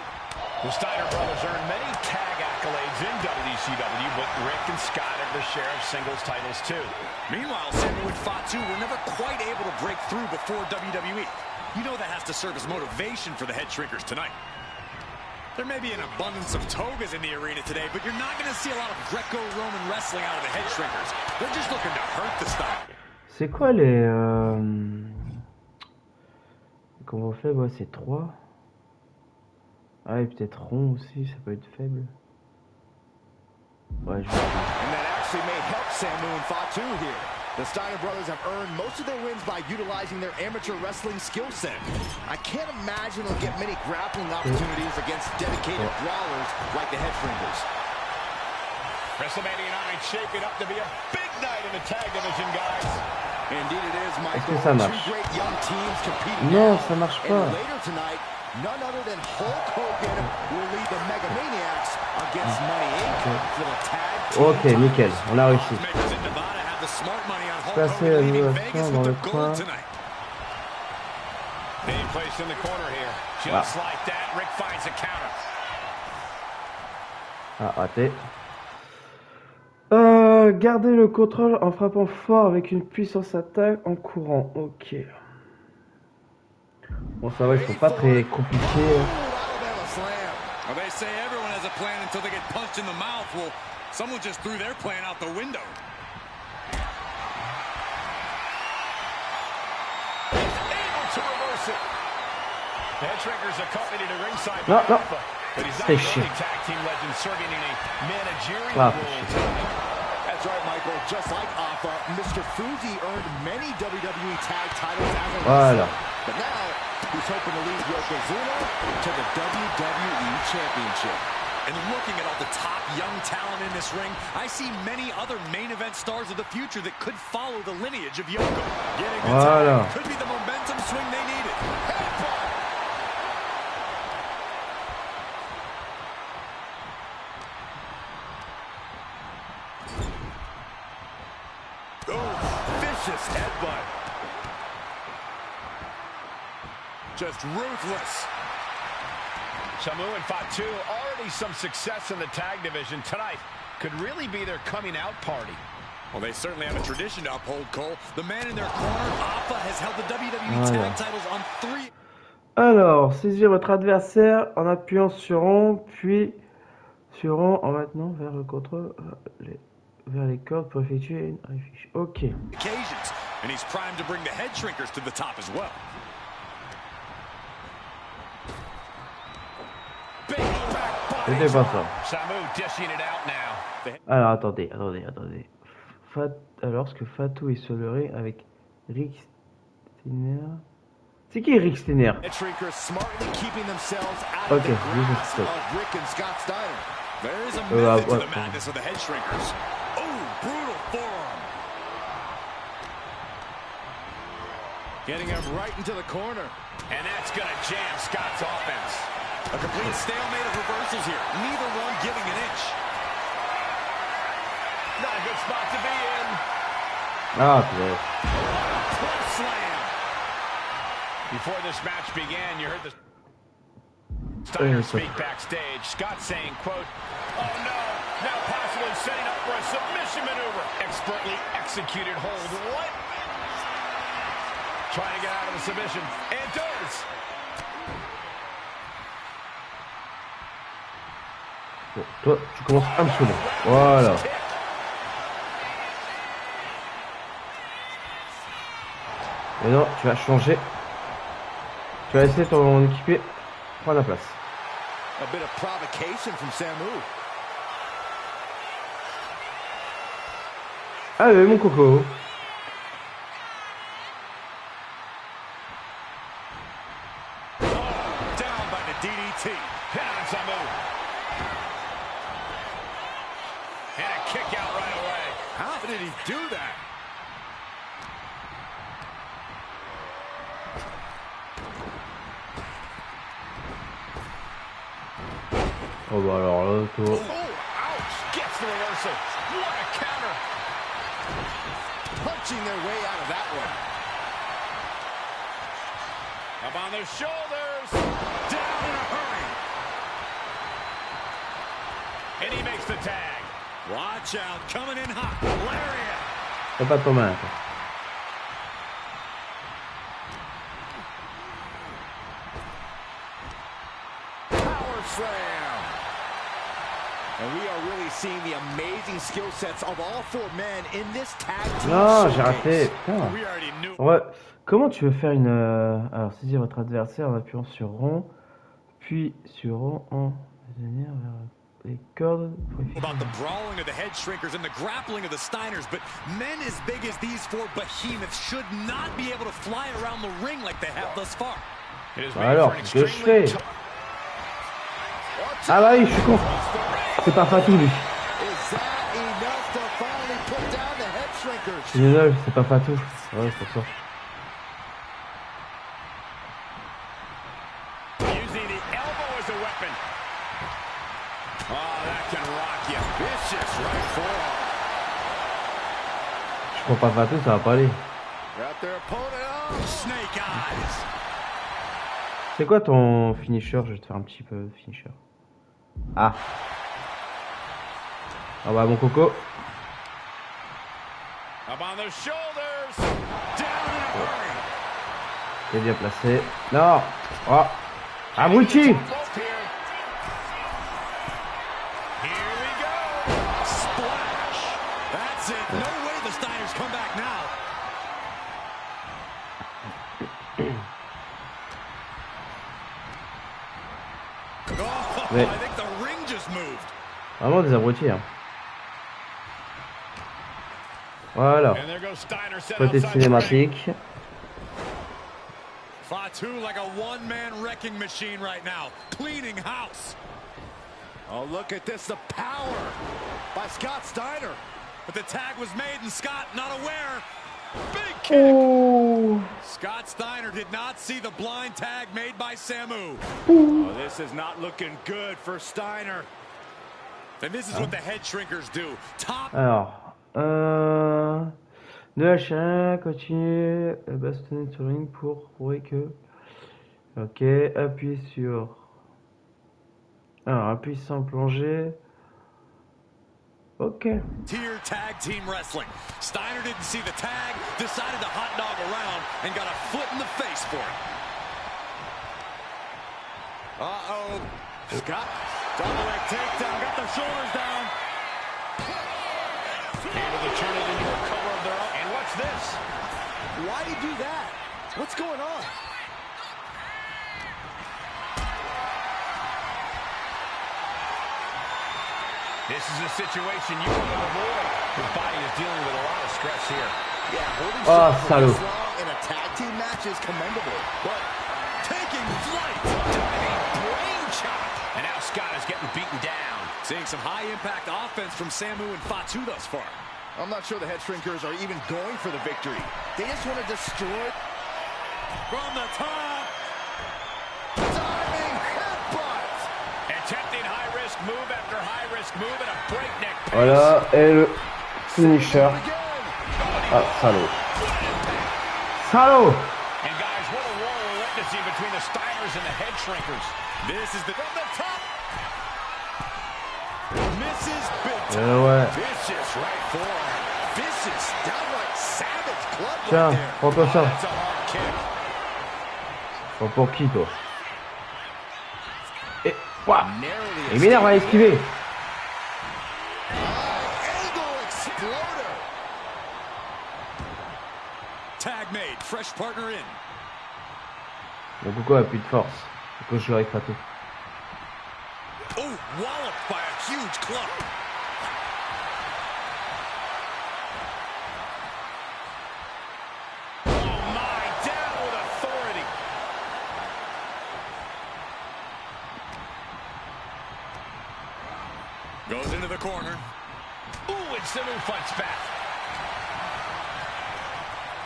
The Steiner brothers earned many tag accolades in WCW, but Rick and Scott have their share of singles titles too. Meanwhile, Samu and Fatu were never quite able to break through before WWE. You know that has to serve as motivation for the Head Shrinkers tonight. There may be an abundance of togas in the arena today, but you're not going to see a lot of Greco-Roman wrestling out of the Head Shrinkers. They're just looking to hurt the style. C'est quoi les... Comment on fait? Ouais, c'est 3. Ah, et peut-être rond aussi, ça peut être faible. Ouais, je vais... And that actually may help Samu and Fatu here. The Steiner brothers have earned most of their wins by utilizing their amateur wrestling skill set. I can't imagine they'll get many grappling opportunities against dedicated brawlers like the Head Shrinkers. WrestleMania 9 shaping up to be a big night in the tag division, guys. Indeed it is, Michael. Est-ce que ça marche? Two great young teams competing Non, now. ça marche pas. And later tonight, none other than Hulk Hogan will lead the Megamaniacs against Money Inc. for the tag team. Ok, nickel, on a réussi. Passer la nouvelle action dans le coin. Being placed in the corner here. Just like that, Rick finds a counter. Ah, raté. Garder le contrôle en frappant fort avec une puissance attaque en courant. Ok. Bon, ça va, ils sont pas très compliqués. They say everyone has a plan until they get punched in the mouth. Well, someone just threw their plan out the window. Able to reverse it. The Head Shrinkers accompanied to ringside. Non, non. But he's not C'est the chiant. only tag team legend serving in a managerial Ah, role tonight. That's right, Michael. Just like Alpha, Mr. Fuji earned many WWE tag titles as a Voilà. wrestler. But now, he's hoping to lead Yokozuna to the WWE Championship. And looking at all the top young talent in this ring, I see many other main event stars of the future that could follow the lineage of Yoko. Getting the Voilà. time could be the momentum swing they needed. Oh, vicious headbutt. Just ruthless. Samu and Fatu already some success in the tag division tonight. Could really be their coming out party. Well, they certainly have a tradition to uphold, Cole. The man in their corner, Alpha, has held the WWE Voilà. tag titles on 3. Alors, saisir votre adversaire en appuyant sur rond, puis sur rond en maintenant vers le contrôle, vers les cordes pour effectuer une réflexion. Ok. Occasions, and he's primed to bring the Head Shrinkers to the top as well. C'était pas ça. Samu dishing it out now. Alors, attendez. Lorsque Fatou est sur le ring avec Rick Steiner. C'est qui Rick Steiner? Head Shrinkers smartly keeping themselves out of Ok, the grasp juste of Rick and Scott Steiner. There is a method to ouais. the madness of the Head Shrinkers. Oh, brutal forearm. Getting him right into the corner. And that's going to jam Scott's offense. A complete stalemate of reversals here. Neither one giving an inch. Not a good spot to be in. Ah, peut-être. Club slam. Before this match began, you heard the Steiner speak backstage. Scott saying, quote, "Oh no, now possibly setting up for a submission maneuver." Expertly executed hold. What? Trying to get out of the submission. And does. Bon, toi, tu commences à me saouler. Voilà. Et non, tu vas changer. Tu vas laisser ton équipier prendre la place. A bit of provocation from Samu. Ah oui, mon coco. Down by the DDT. Hit on Samu. And a kick out right away. How did he do that? Oh bah alors là, toi. Oh, ouch. Gets the reversal. What a counter. Punching their way out of that one. Up on their shoulders. Down in a hurry. And he makes the tag. Watch out, coming in hot. Lariat. T'as pas ton main, toi. Power slam. And we are really seeing the amazing skill sets of all four men in this tag team. Non, j'ai raté. Putain. We already knew. Ouais. Comment tu veux faire une... Alors, saisir votre adversaire en appuyant sur rond, puis sur rond en... vers les cordes. About the brawling of the head shrinkers and the grappling of the Steiners, but men as big as these four behemoths should not be able to fly around the ring like they have thus far. Alors, qu'est-ce que je fais? Ah bah oui, je suis con. C'est pas Fatou, lui. Je suis désolé, c'est pas Fatou. Ouais, c'est pour ça. Using the elbow as a weapon. Oh, that can rock you. Vicious right forearm. Je crois pas Fatou, ça va pas aller. Got their opponent up. Snake eyes. C'est quoi ton finisher? Je vais te faire un petit peu de finisher. Ah. Ah bah mon coco. Up on their shoulders. Down in a hurry. T'es bien placé. Non. Oh. Abruti. Here we go. Splash. That's it. No way the Steiners come back now. Oh, Mais... I think the ring just moved. Vraiment des abrutis, hein. Voilà. And there goes Steiner set Côté outside the cinématique. Fatu like a one-man wrecking machine right now, cleaning house. Oh, look at this, the power by Scott Steiner. But the tag was made and Scott not aware. Big kick. Oh. Scott Steiner did not see the blind tag made by Samu. Oh, this is not looking good for Steiner. And this is what the head shrinkers do. Top. Alors, de la chaîne, continuez à bastonner sur le ring pour prouver que. Ok, appuyez sur. Alors, appuie sans plonger. Ok. Tier tag team wrestling. Steiner didn't see the tag, decided to hot dog around, and got a foot in the face for it. Uh-oh. Scott, double leg takedown, got the shoulders down. Able to turn it into a cover of their own. And what's this? Why do you do that? What's going on? This is a situation you want to avoid. His body is dealing with a lot of stress here. Yeah, holding Oh, strong for salud. this long in a tag team match is commendable. But Taking flight. Diving brain chop. And now Scott is getting beaten down. Seeing some high-impact offense from Samu and Fatu thus far. I'm not sure the head shrinkers are even going for the victory. They just want to destroy. From the top. Diving headbutt. Attempting high-risk move after high-risk move at a breakneck pace. Voilà, et le finisher. Ah, salaud. Salaud! And guys, what a war we're witnessing between the Steiners and the head shrinkers. This is the from the top. Misses big time. Ouais. Vicious right forearm. Vicious, downright savage club Tiens, right there. prends-toi ça. That's a hard kick. Bon, pour qui, toi? Et, ouah! Il m'énerve à esquiver. Angle exploder. Tag made, fresh partner in. Mon coco a plus de force. Faut que je joue avec Fatou. Oh, walloped by a huge club.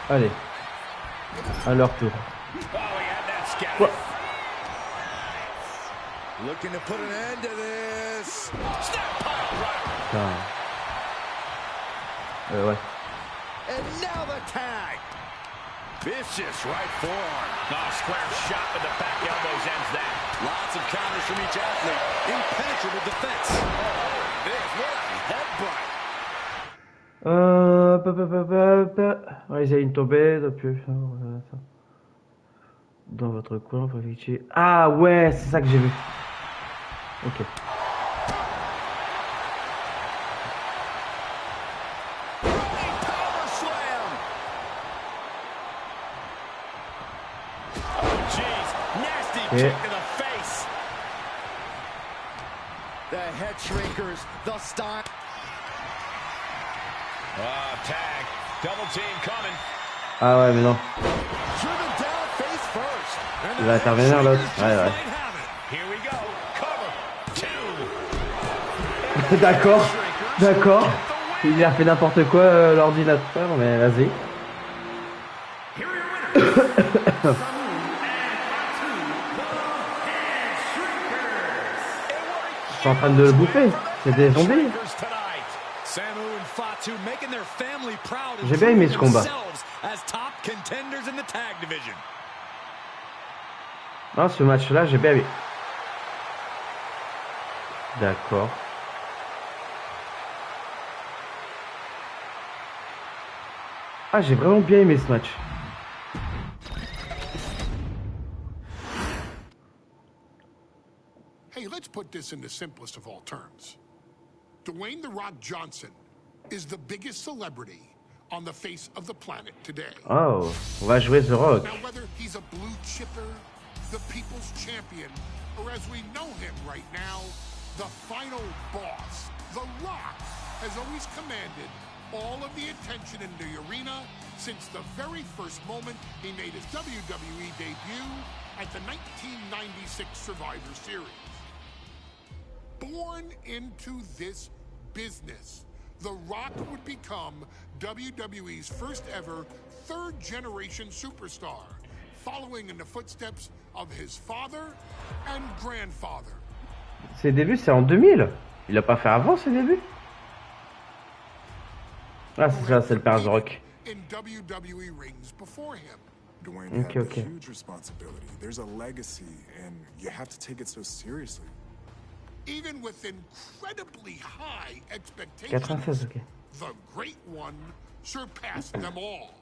Allez. À leur tour. Quoi? Looking to put an end to this. Putain. Ouais. And now the tag. Vicious right forearm. Oh, square shot with the back elbows ends that. Lots of counters from each athlete. Impenetrable defense. Oh, this, what a headbutt. Ouais, ils allaient tomber depuis. Dans votre coin, faut effectuer. Ah ouais, c'est ça que j'ai vu. Ok. Kick to the face. The head shrinkers, the style. Tag. Double team coming. Ah ouais, mais non. Driven down face first. Il va intervenir l'autre. Ouais. Here we go. Cover. Two. D'accord. Il a fait n'importe quoi l'ordinateur, mais vas-y. Je suis en train de le bouffer. C'est des zombies. J'ai bien aimé ce combat. Non, ce match-là, j'ai bien aimé. D'accord. Ah, j'ai vraiment bien aimé ce match. Hey, let's put this in the simplest of all terms. Dwayne "The Rock" Johnson is the biggest celebrity on the face of the planet today. Oh, on va jouer The Rock. Now, whether he's a blue chipper, the people's champion, or as we know him right now, the final boss, The Rock has always commanded all of the attention in the arena since the very first moment he made his WWE debut at the 1996 Survivor Series. Born into this business, The Rock would become WWE's first ever third-generation superstar, following in the footsteps of his father and grandfather. Ses débuts, c'est en 2000. Il a pas fait avant ses débuts? Ah, c'est ça, c'est le père de Rock. In WWE rings before him. Dwayne had a huge responsibility. There's a legacy, and you have to take it so seriously. Even with incredibly high expectations, the Great One surpassed them all.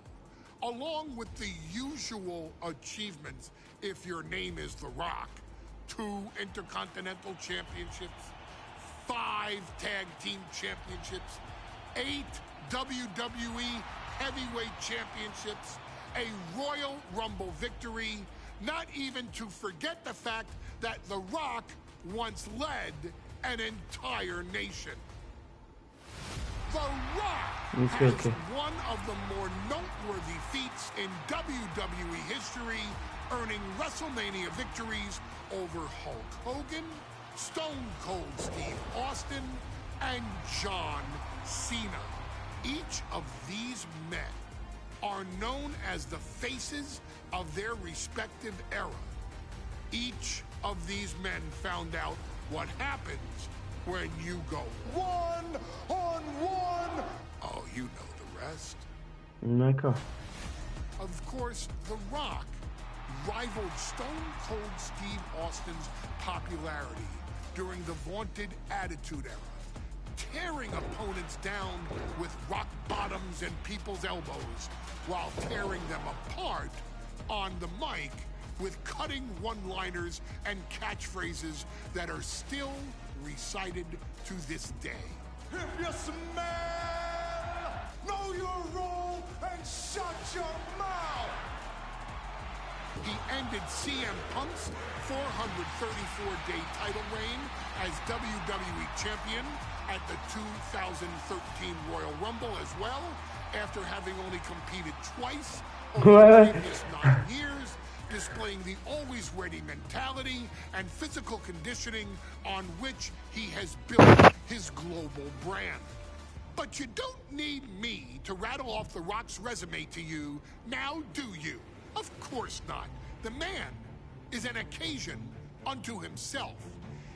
Along with the usual achievements, if your name is The Rock, 2 Intercontinental Championships, 5 Tag Team Championships, 8 WWE Heavyweight Championships, a Royal Rumble victory, not even to forget the fact that The Rock once led an entire nation. The Rock has one of the more noteworthy feats in WWE history, earning WrestleMania victories over Hulk Hogan, Stone Cold Steve Austin, and John Cena. Each of these men are known as the faces of their respective era. Each of these men found out what happens when you go one-on-one. Oh, you know the rest. D'accord. Of course, The Rock rivaled Stone Cold Steve Austin's popularity during the vaunted Attitude Era, tearing opponents down with rock bottoms and people's elbows while tearing them apart on the mic with cutting one-liners and catchphrases that are still recited to this day. If you smell, know your role and shut your mouth. He ended CM Punk's 434-day title reign as WWE Champion at the 2013 Royal Rumble as well, after having only competed twice over the previous 9 years, displaying the always ready mentality and physical conditioning on which he has built his global brand. But you don't need me to rattle off The Rock's resume to you, now do you? Of course not. The man is an occasion unto himself.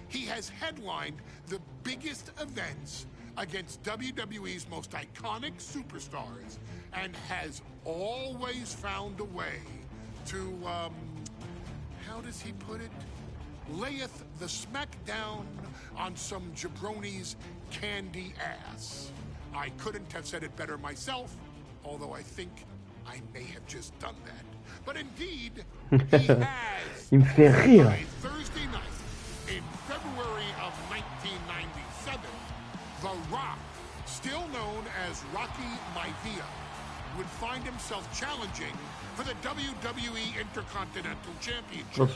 He has headlined the biggest events against WWE's most iconic superstars and has always found a way to, how does he put it? Layeth the smackdown on some jabroni's candy ass. I couldn't have said it better myself, although I think I may have just done that. But indeed, he has. Il me fait rire. On a Thursday night in February of 1997, The Rock, still known as Rocky Maivia, would find himself challenging for the WWE Intercontinental Championship.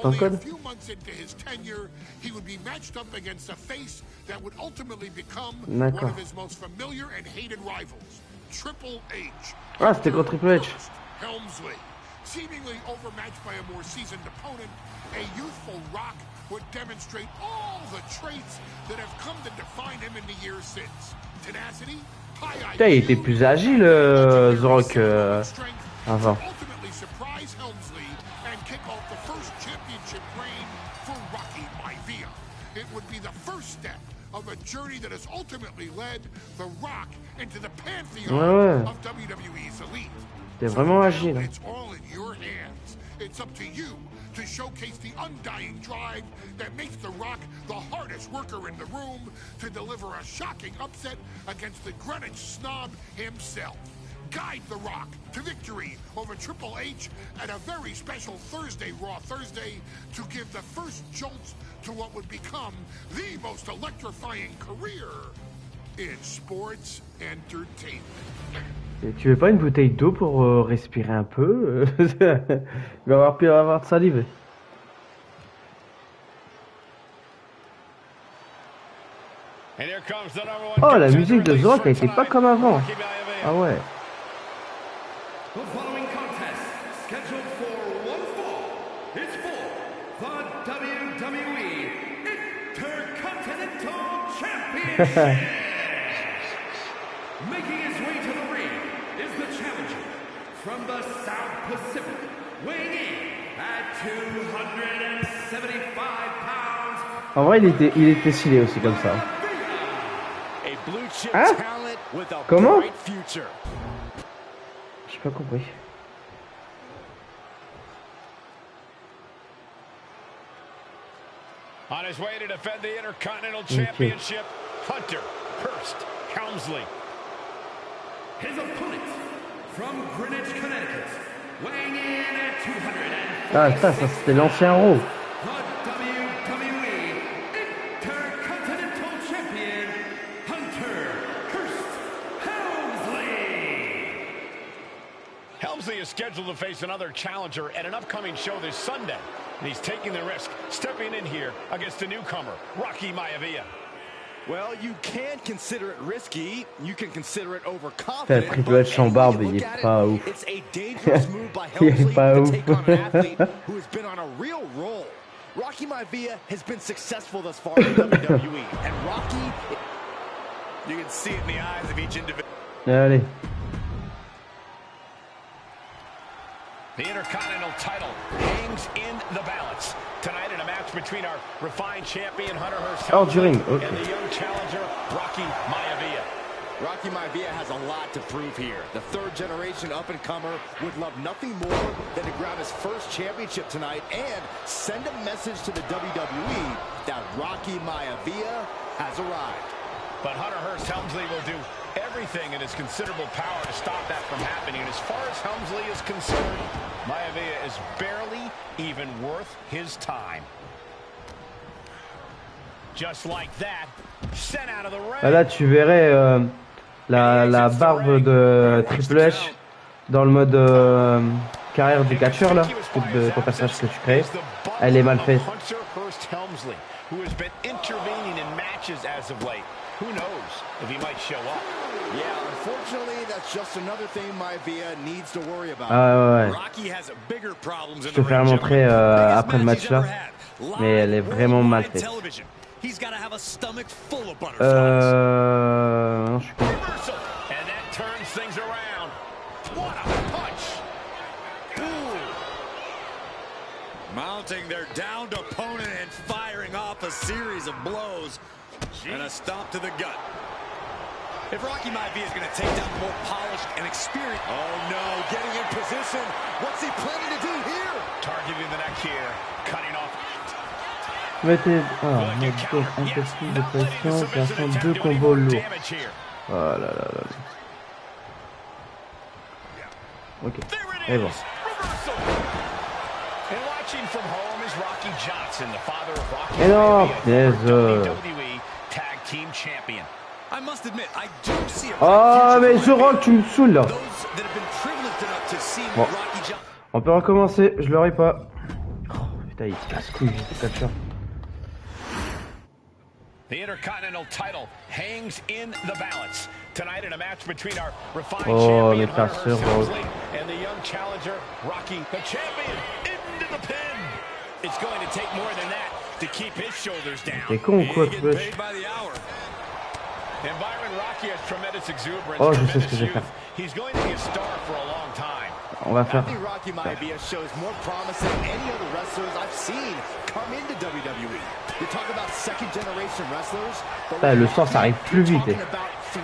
Only a few months into his tenure, he would be matched up against a face that would ultimately become one of his most familiar and hated rivals, Triple H. Ah, c'était contre Triple H. Helmsley. Seemingly overmatched by a more seasoned opponent, a youthful Rock would demonstrate all the traits that have come to define him in the years since. Tenacity, high IQ, il était plus agile, The Rock, avant. ultimately surprise Helmsley and kick off the first championship reign for Rocky Maivia. It would be the first step of a journey that has ultimately led The Rock into the pantheon of WWE's elite. C'était vraiment agile. It's all in your hands. It's up to you to showcase the undying drive that makes The Rock the hardest worker in the room to deliver a shocking upset against the Greenwich snob himself. Guide The Rock to victory over Triple H at a very special Thursday, Raw Thursday, to give the first jolts to what would become the most electrifying career in sports entertainment. Et tu veux pas une bouteille d'eau pour respirer un peu? Il va avoir de salive. Oh, la musique de The Rock elle était pas comme avant. Ah ouais. The following contest, scheduled for one fall, is for the WWE Intercontinental Championship. Making his way to the ring is the challenger from the South Pacific, weighing in at 275 pounds. En vrai, il était stylé aussi comme ça. Hein? Comment? J'ai pas compris. On his way to defend the Intercontinental Championship, Hunter Hurst Helmsley. His opponent from Greenwich, Connecticut, weighing in at 200. Ah, ça c'était l'ancien Raw. The WWE Intercontinental Champion, Hunter Hurst Helmsley. Helmsley is scheduled to face another challenger at an upcoming show this Sunday. And he's taking the risk, stepping in here against a newcomer, Rocky Maivia. Well, you can consider it risky. You can consider it overconfident. Triple H en barbe, il est pas ouf. It's a dangerous move by Helmsley to take on an athlete who has been on a real roll. Rocky Maivia has been successful thus far in WWE, and Rocky, You can see it in the eyes of each individual. Allez. The Intercontinental title hangs in the balance. Tonight in a match between our refined champion, Hunter Hurst Helmsley, and the young challenger, Rocky Maivia. Rocky Maivia has a lot to prove here. The third-generation up-and-comer would love nothing more than to grab his first championship tonight and send a message to the WWE that Rocky Maivia has arrived. But Hunter Hurst Helmsley will do everything in his considerable power to stop that from happening. And as far as Helmsley is concerned, Maivia is barely even worth his time. Just like that, sent out of the ring. Là, tu verrais la barbe de Triple H dans le mode carrière du catcheur là, de ton personnage que tu crées. Elle est mal faite. Hunter Hurst Helmsley, who has been intervening in matches as of late. Who knows if he might show up? Yeah, unfortunately, that's just another thing Maivia needs to worry about. Ah ouais. Rocky has bigger problems in Je te the ferai ring, montrer gentlemen. après le match là, mais elle est vraiment mal faite. He's got to have a stomach full of butterflies. Non, je suis con. And that turns things around. What a punch! Mounting their downed opponent and firing off a series of blows. And a stomp to the gut. If Rocky Maivia is going to take down the more polished and experienced... Oh, no, getting in position. What's he planning to do here? Targeting the neck here, cutting off. Mettez donc un peu plus de pression, versant 2 combos lourds. Oh là là là là. Ok, et bon. Et non, WWE Tag Team Champion. I must admit, I do see a oh, mais ce rock, tu me saoules là. Bon, on peut recommencer, je l'aurai pas. Oh, putain, il se casse couille, ce catcheur. The Intercontinental title hangs in the balance tonight in a match between our refined champion Hunter Helmsley and the young challenger Rocky, the champion, into the pin. It's going to take more than that to keep his shoulders down. T'es con ou quoi, wesh? And Byron, Rocky has tremendous exuberance. Oh, je sais ce que je vais faire. He's going to be a star for a long time. On va faire. I think Rocky Maivia shows more promise than any other wrestlers I've seen come into WWE. You talk about second generation wrestlers. Ah, le sens arrive plus vite. About 3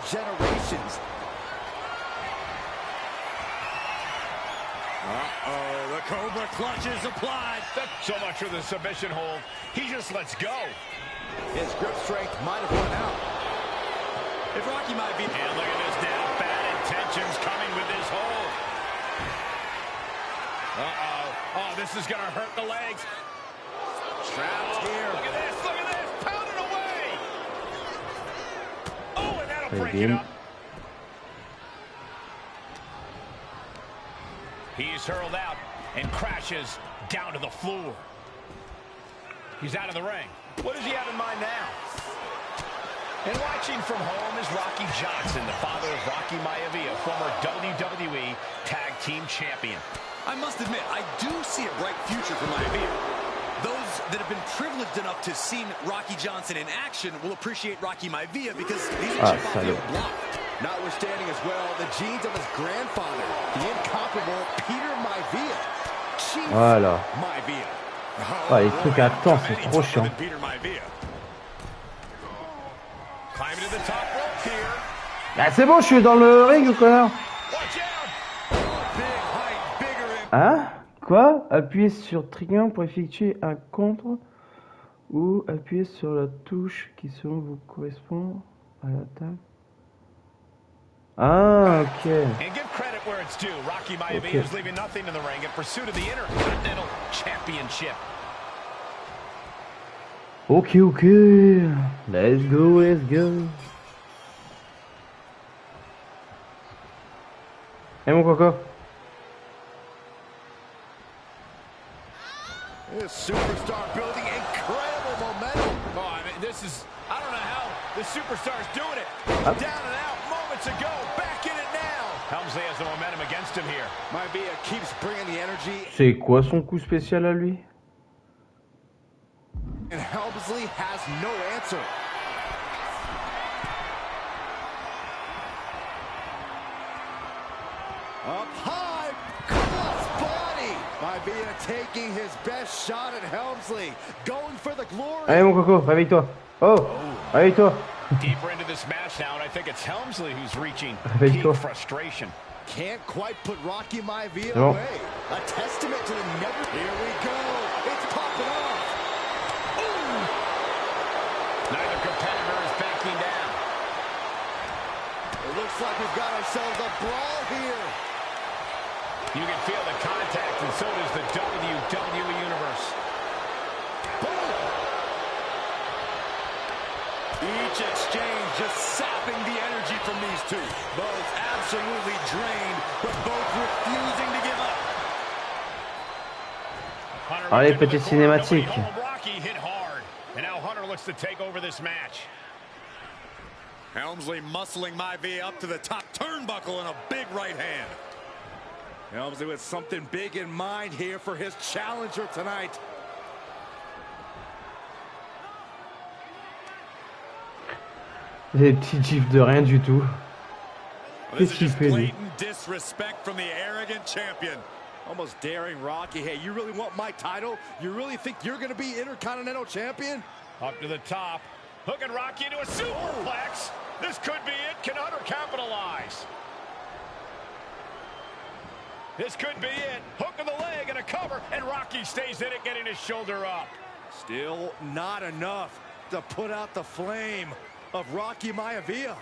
generations. Uh-oh, the Cobra clutch is applied. That's so much for the submission hold. He just lets go. His grip strength might have run out. If Rocky might be... And look at this now. Bad intentions coming with this hold. Uh-oh. Oh, this is going to hurt the legs. Trapped here. Look at this. Look at this. Pounded away. Oh, and that'll break it up. He's hurled out and crashes down to the floor. He's out of the ring. What does he have in mind now? And watching from home is Rocky Johnson, the father of Rocky Maivia, former WWE Tag Team Champion. I must admit, I do see a bright future for Maivia. Those that have been privileged enough to see Rocky Johnson in action will appreciate Rocky Maivia because he's a chip off the old block. Notwithstanding as well the genes of his grandfather, the incomparable Peter Maivia. Chief Maivia. Ah, les trucs à temps, c'est trop chiant. Ah, c'est bon, je suis dans le ring, connard. Hein? Quoi? Appuyez sur triangle pour effectuer un contre ou appuyez sur la touche qui selon vous correspond à la table. Ah, ok. And give credit where it's due. Rocky Maivia is leaving nothing in the ring in pursuit of the Intercontinental Championship. Ok, ok. Let's go, let's go. Hey, mon coco. This superstar building incredible momentum. Oh, I mean, this is... I don't know how the superstar's doing it. Down and out moments ago. Back in it now. Helmsley has the momentum against him here. Maivia keeps bringing the energy. C'est quoi son coup spécial à lui? And Helmsley has no answer. Up high, cross body. Maivia taking his best shot at Helmsley, going for the glory. Allez mon coco, réveille-toi. Oh, réveille-toi. Deeper into this match now, and I think it's Helmsley who's reaching peak frustration. Can't quite put Rocky Maivia away. A testament to the never. Here we go. It's popping off. Neither competitor is backing down. It looks like we've got ourselves a brawl here. You can feel the contact, and so does the WWE Universe. Boom. Each exchange just sapping the energy from these two. Both absolutely drained, but both refusing to give up. Allez, petite cinématique. And now Hunter looks to take over this match. Helmsley muscling Maivia up to the top turnbuckle in a big right hand. Helmsley with something big in mind here for his challenger tonight. Des petits gifs de rien du tout. Qu'est-ce qu'il fait lui? Disrespect from the arrogant champion. Almost daring Rocky. Hey, you really want my title? You really think you're going to be Intercontinental Champion? Up to the top. Hooking Rocky into a superplex. This could be it. Can Hunter capitalize? This could be it. Hook of the leg and a cover, and Rocky stays in it, getting his shoulder up. Still not enough to put out the flame of Rocky Maivia.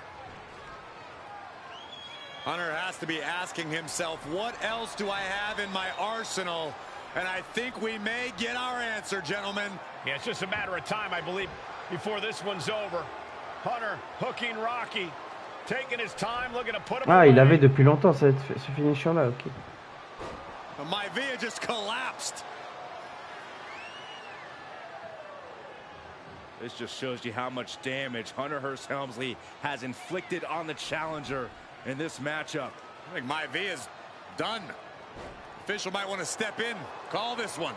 Hunter has to be asking himself, what else do I have in my arsenal? And I think we may get our answer, gentlemen. Yeah, it's just a matter of time, I believe, before this one's over. Hunter hooking Rocky, taking his time, looking to put him Ah, away. il avait depuis longtemps ce finisher-là, ok. Maivia just collapsed. This just shows you how much damage Hunter Hearst Helmsley has inflicted on the challenger in this matchup. I think Maivia's done. Official might want to step in, call this one.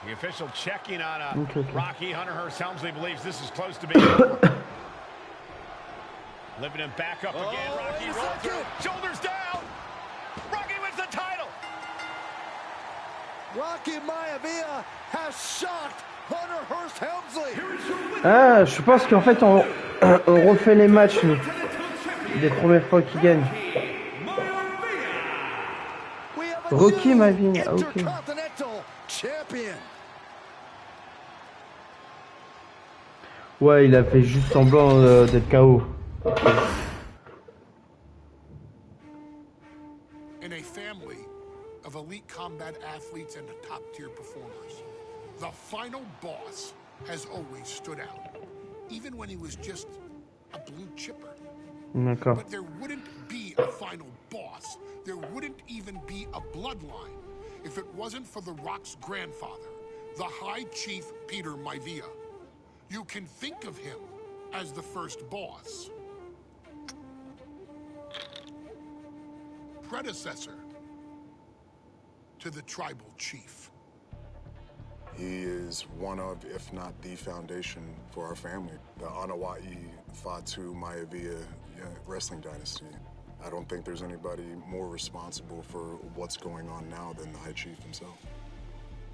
The official checking on Okay. Rocky. Hunter Hearst Helmsley believes this is close to being over. Lifting him back up again. Rocky rolls through. Shoulders down. Rocky wins the title. Rocky Maivia has shocked Hunter Hearst Helmsley. Ah, je pense qu'en fait on refait les matchs nous. Des premières fois qu'il gagne. Rocky Maivia, ah, ok. Ouais, il a fait juste semblant d'être KO. In a family of elite combat athletes and top-tier performers, the final boss has always stood out, even when he was just a blue chipper. D'accord. But there wouldn't be a final boss. There wouldn't even be a bloodline if it wasn't for The Rock's grandfather, the High Chief Peter Maivia. You can think of him as the first boss. Predecessor to the tribal chief. He is one of, if not the foundation for our family. The Anawai Fatu Maivia wrestling dynasty. I don't think there's anybody more responsible for what's going on now than the High Chief himself.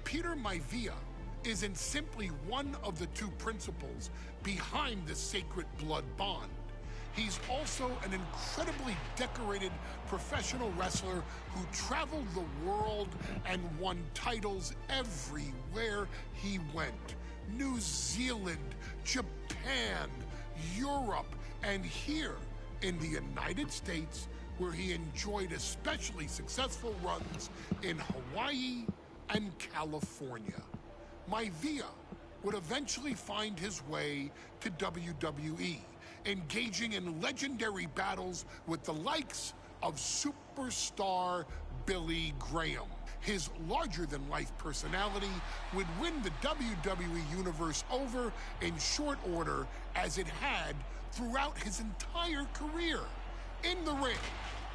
Peter Maivia isn't simply one of the two principles behind the sacred blood bond. He's also an incredibly decorated professional wrestler who traveled the world and won titles everywhere he went. New Zealand, Japan, Europe, and here in the United States, where he enjoyed especially successful runs in Hawaii and California. Maivia would eventually find his way to WWE, engaging in legendary battles with the likes of superstar Billy Graham. His larger-than-life personality would win the WWE Universe over in short order, as it had throughout his entire career. In the ring,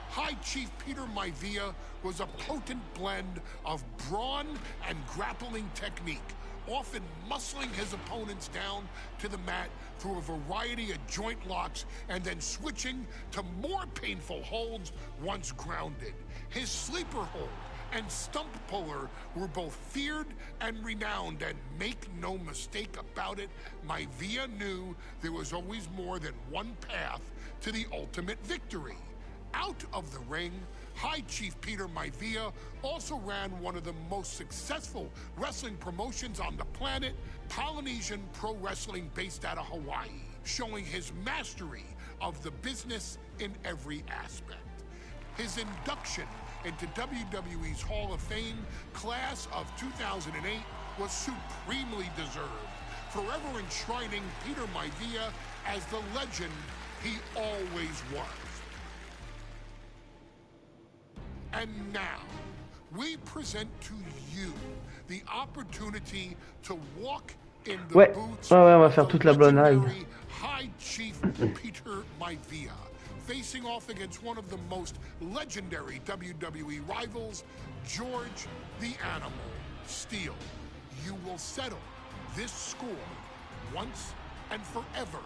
High Chief Peter Maivia was a potent blend of brawn and grappling technique, often muscling his opponents down to the mat through a variety of joint locks and then switching to more painful holds once grounded. His sleeper hold and stump puller were both feared and renowned, and make no mistake about it, Maivia knew there was always more than one path to the ultimate victory. Out of the ring, High Chief Peter Maivia also ran one of the most successful wrestling promotions on the planet, Polynesian Pro Wrestling, based out of Hawaii, showing his mastery of the business in every aspect. His induction into WWE's Hall of Fame class of 2008 was supremely deserved, forever enshrining Peter Maivia as the legend he always was. And now, we present to you the opportunity to walk in the boots on va faire toute la of High Chief Peter Maivia, facing off against one of the most legendary WWE rivals, George the Animal Steele. You will settle this score once and forever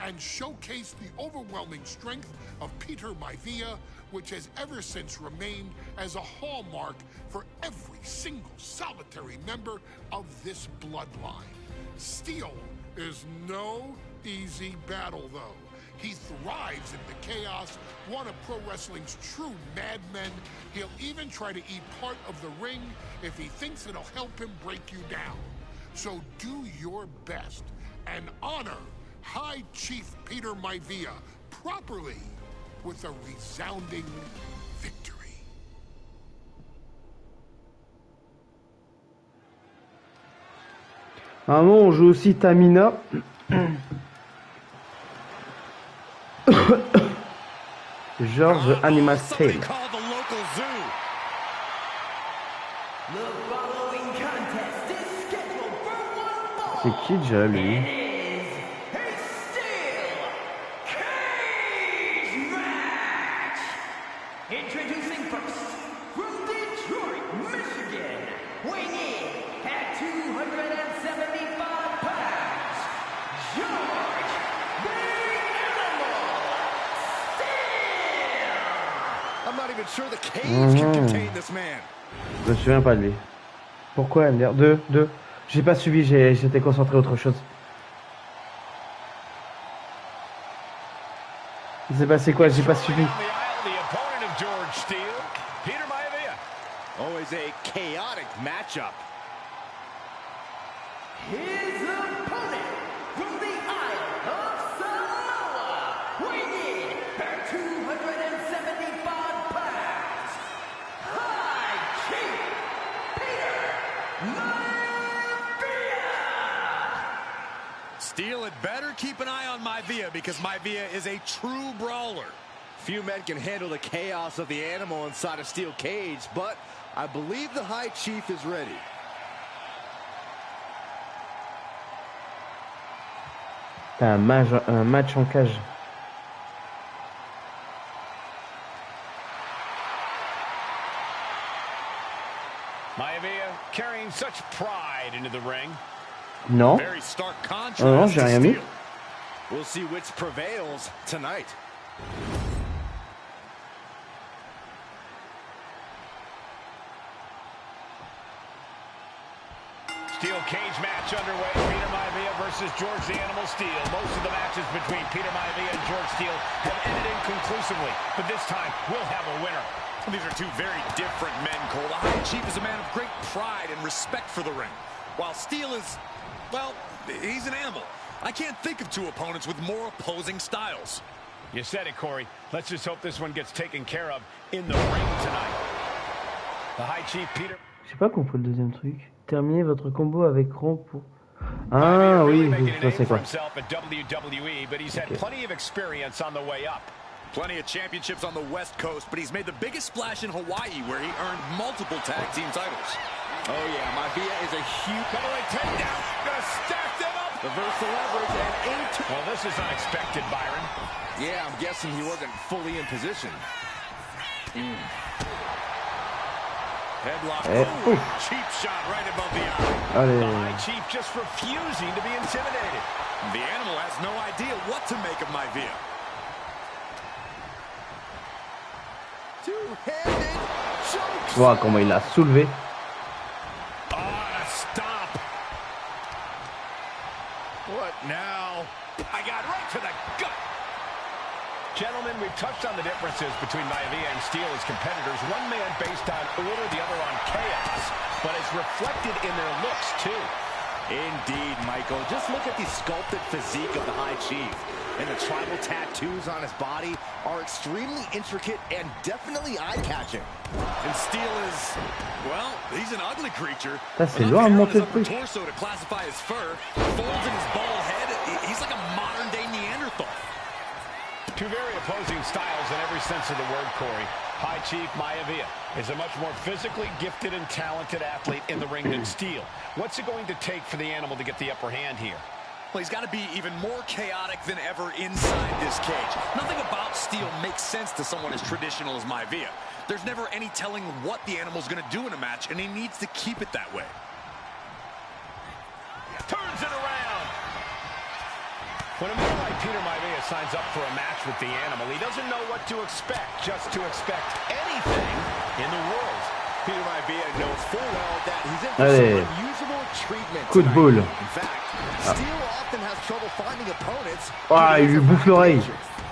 and showcase the overwhelming strength of Peter Maivia, which has ever since remained as a hallmark for every single solitary member of this bloodline. Steel is no easy battle, though. He thrives in the chaos, one of pro wrestling's true madmen. He'll even try to eat part of the ring if he thinks it'll help him break you down. So do your best and honor High Chief Peter Maivia properly with a resounding victory. Normalement, on joue aussi Tamina. Genre The Animal's Tale. C'est qui déjà lui? Introducing first, from Detroit, Michigan, weighing in at 275 pounds, George the Animal Steel! I'm not even sure the cage can contain this man. Je me souviens pas de lui. Pourquoi MDR 2. J'ai pas suivi, j'étais concentré autre chose. Il s'est passé quoi? J'ai pas suivi. Always a chaotic matchup. His opponent from the Isle of Samoa, weighing in at 275 pounds, High Chief Peter Maivia! Steel had better keep an eye on Maivia because Maivia is a true brawler. Few men can handle the chaos of the animal inside a steel cage, but I believe the High Chief is ready. T'as un match en cage. Maivia carrying such pride into the ring. Non. Very stark contrast. Non, j'ai rien mis. We'll see which prevails tonight. Steel cage match underway. Peter Maivia versus George the Animal Steel. Most of the matches between Peter Maivia and George Steel have ended inconclusively, but this time we'll have a winner. These are two very different men, Cole. The High Chief is a man of great pride and respect for the ring, while Steel is, well, he's an animal. I can't think of two opponents with more opposing styles. You said it, Corey. Let's just hope this one gets taken care of in the ring tonight. The High Chief Peter. J'ai pas compris le deuxième truc. Terminez votre combo avec repos. Ah oui, je sais quoi. WWE, but he's had plenty of experience on the way up. Plenty of championships on the West Coast, but he's made the biggest splash in Hawaii, where he earned multiple tag team titles. Oh yeah, Maivia is a huge Cutaway takedown. Gonna stack them up. reverse the leverage and into. Well, this is unexpected, Byron. Yeah, I'm guessing he wasn't fully in position. Headlock. Ooh, cheap shot right above the eye. The High Chief just refusing to be intimidated. The animal has no idea what to make of Maivia. Two-handed choke. Voilà comment il l'a soulevé. Oh, a stop. What now? I got right to the gut. Gentlemen, we've touched on the differences between Maivia and Steel as competitors. One man based on order, the other on chaos, but it's reflected in their looks, too. Indeed, Michael. Just look at the sculpted physique of the High Chief. And the tribal tattoos on his body are extremely intricate and definitely eye-catching. And Steel is, well, he's an ugly creature. C'est loin à monter le truc. Torso to classify his fur, folds in his bald head. He's like a modern-day Neanderthal. Two very opposing styles in every sense of the word, Corey. High Chief Maivia is a much more physically gifted and talented athlete in the ring than Steel. What's it going to take for the animal to get the upper hand here? Well, he's got to be even more chaotic than ever inside this cage. Nothing about Steel makes sense to someone as traditional as Maivia. There's never any telling what the animal's going to do in a match, and he needs to keep it that way. Turns it around. When a man like Peter Peter Maivia signs up for a match with the animal, he doesn't know what to expect, just to expect anything in the world. Peter Maivia knows full well that he's in for some unusual treatment coup de boule. In fact, Steel often has trouble finding opponents. Ah, il lui bouffe l'oreille.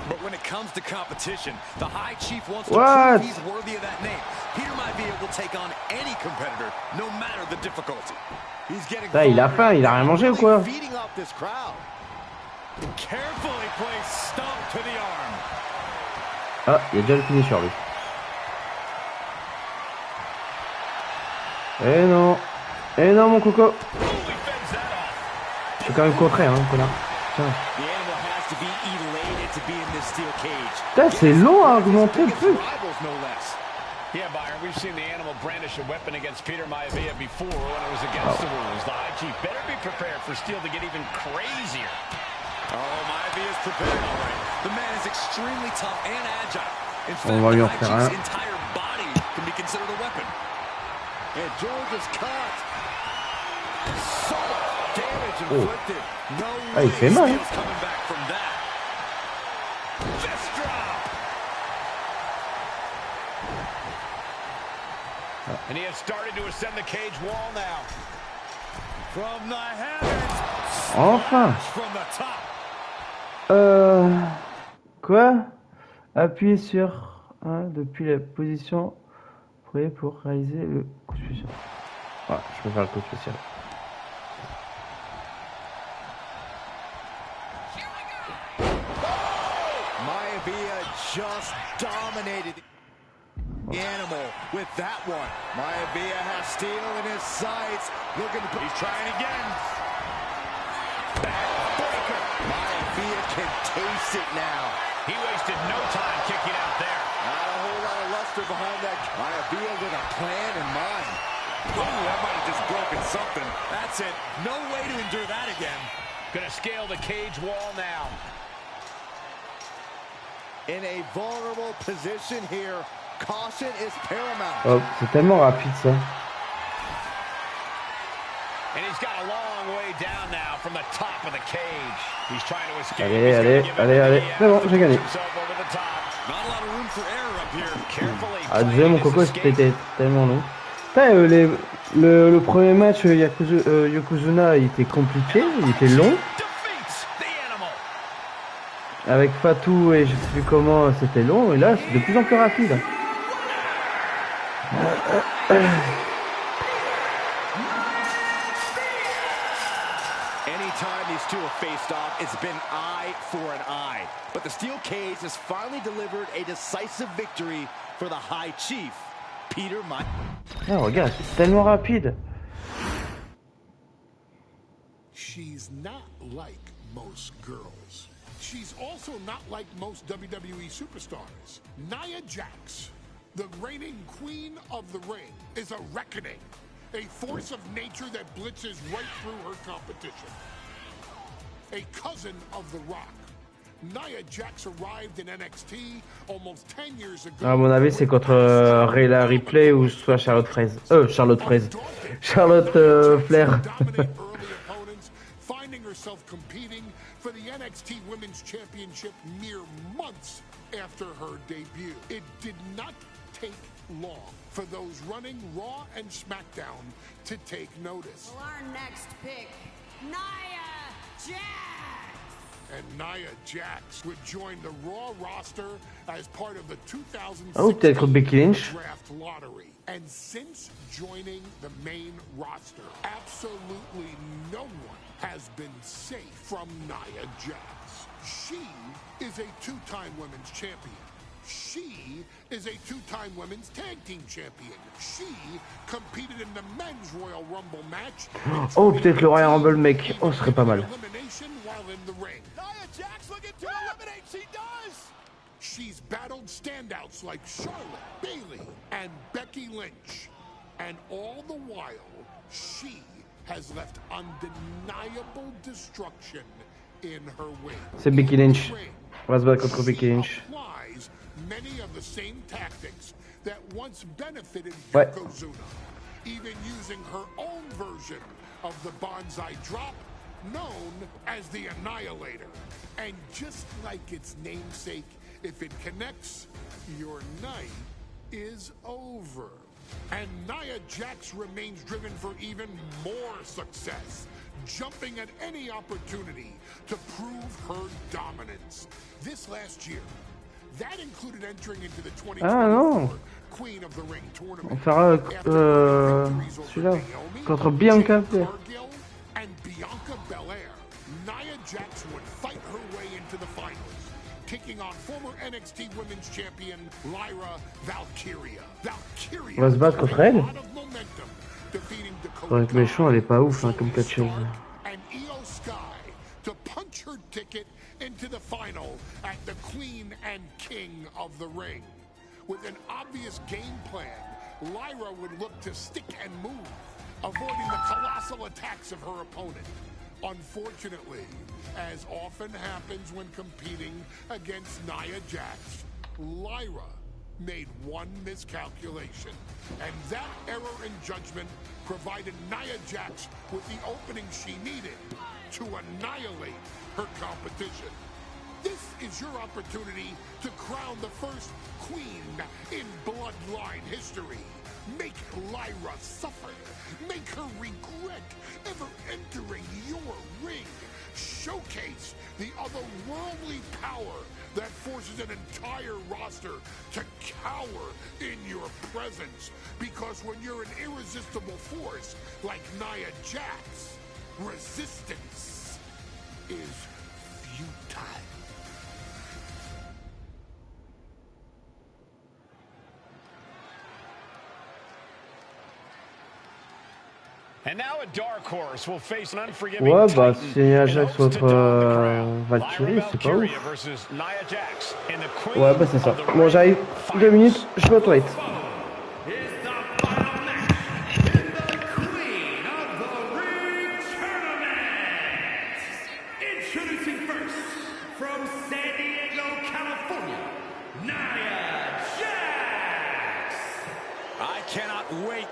But when it comes to competition, the High Chief wants to prove he's worthy of that name. Peter Maivia will take on any competitor, no matter the difficulty. He's getting il a faim, il a rien mangé ou quoi? Feeding off this crowd. Carefully placed stomp to the arm. Ah, il y a déjà le fini sur lui. Eh non mon coco. Je suis quand même contré hein connard. Tiens. Putain c'est long à argumenter le truc. Yeah, Byron, we've seen the animal brandish a weapon against Peter Maivia before when it was against the rules. The High Chief better be prepared for Steel to get even crazier. Oh, Maivia is prepared all right. The man is extremely tough and agile. In fact, On va lui en the faire High un. Chief's entire body can be considered a weapon. And George is caught. So damage inflicted. No il fait mal. Steel's coming back from that. Fist drop. And he has started to ascend the cage wall now. From the heavens. Enfin. From the top. Quoi? Appuyez sur 1 depuis la position pour réaliser le coup spécial. Voilà, je peux faire le coup spécial. Maivia just dominated the animal with that one. Maivia has Steel in his sights. Looking to put. He's trying again. Backbreaker. Maivia can taste it now. He wasted no time kicking out there. Not a whole lot of luster behind that. Maivia with a plan in mind. Oh, that might have just broken something. That's it. No way to endure that again. Gonna scale the cage wall now. In a vulnerable position here. Caution is paramount. Oh, c'est tellement rapide ça. And he's got a long way down now from the top of the cage. He's trying to escape. Allez. C'est bon, j'ai gagné. Not a lot of room for error up here. Carefully. Ah, désolé mon coco, c'était tellement long. Putain, le premier match Yokozuna, il était compliqué, il était long. Avec Fatou et je sais plus comment, c'était long. Et là, c'est de plus en plus rapide. Anytime these two have faced off, it's been eye for an eye. But the steel cage has finally delivered a decisive victory for the High Chief, Peter Maivia. Ah, regarde, c'est tellement rapide. She's not like most girls. She's also not like most WWE superstars. Nia Jax, the reigning queen of the ring, is a reckoning, a force of nature that blitzes right through her competition. A cousin of The Rock, Nia Jax arrived in NXT almost 10 years ago. À mon avis, c'est contre Rhea Ripley ou soit Charlotte Fraise. Charlotte Flair. Finding herself competing for the NXT Women's Championship mere months after her debut. It did not take long for those running Raw and SmackDown to take notice. Well, our next pick, Nia Jax. And Nia Jax would join the Raw roster as part of the 2016 peut-être Becky Lynch. draft lottery. And since joining the main roster, absolutely no one has been safe from Nia Jax. She is a two-time women's champion. She is a two-time women's tag team champion. She competed in the men's Royal Rumble match. Oh, peut-être le Royal Rumble mec. Oh, ce serait pas mal. Elimination while in the ring. Nia Jax looking to eliminate. She does. She's battled standouts like Charlotte, Bayley, and Becky Lynch. And all the while, she has left undeniable destruction in her wake. C'est Becky Lynch. On va se battre contre Becky Lynch. Applies many of the same tactics that once benefited Ouais. Yokozuna, even using her own version of the bonsai drop known as the Annihilator. And just like its namesake, if it connects, your night is over. And Nia Jax remains driven for even more success, jumping at any opportunity to prove her dominance. This last year, that included entering into the 2024 Queen of the Ring tournament. On fera celui-là contre Bianca Belair. And Bianca Belair, Nia Jax would fight her way into the finals, taking on former NXT Women's Champion Lyra Valkyria. On va se battre contre elle. Pour être méchant, elle est pas ouf hein, comme catcheuse. And Io Sky to punch her ticket into the final at the Queen and King of the Ring. With an obvious game plan, Lyra would look to stick and move, avoiding the colossal attacks of her opponent. Unfortunately, as often happens when competing against Nia Jax, Lyra made one miscalculation, and that error in judgment provided Nia Jax with the opening she needed to annihilate her competition. This is your opportunity to crown the first queen in Bloodline history. Make Lyra suffer. Make her regret ever entering your ring. Showcase the otherworldly power that forces an entire roster to cower in your presence. Because when you're an irresistible force like Nia Jax, resistance is futile. Ouais, bah c'est Ajax contre Valkyrie, c'est pas ouf. Ouais, bah c'est ça. Bon, j'arrive. 2 minutes, je vais aux toilettes.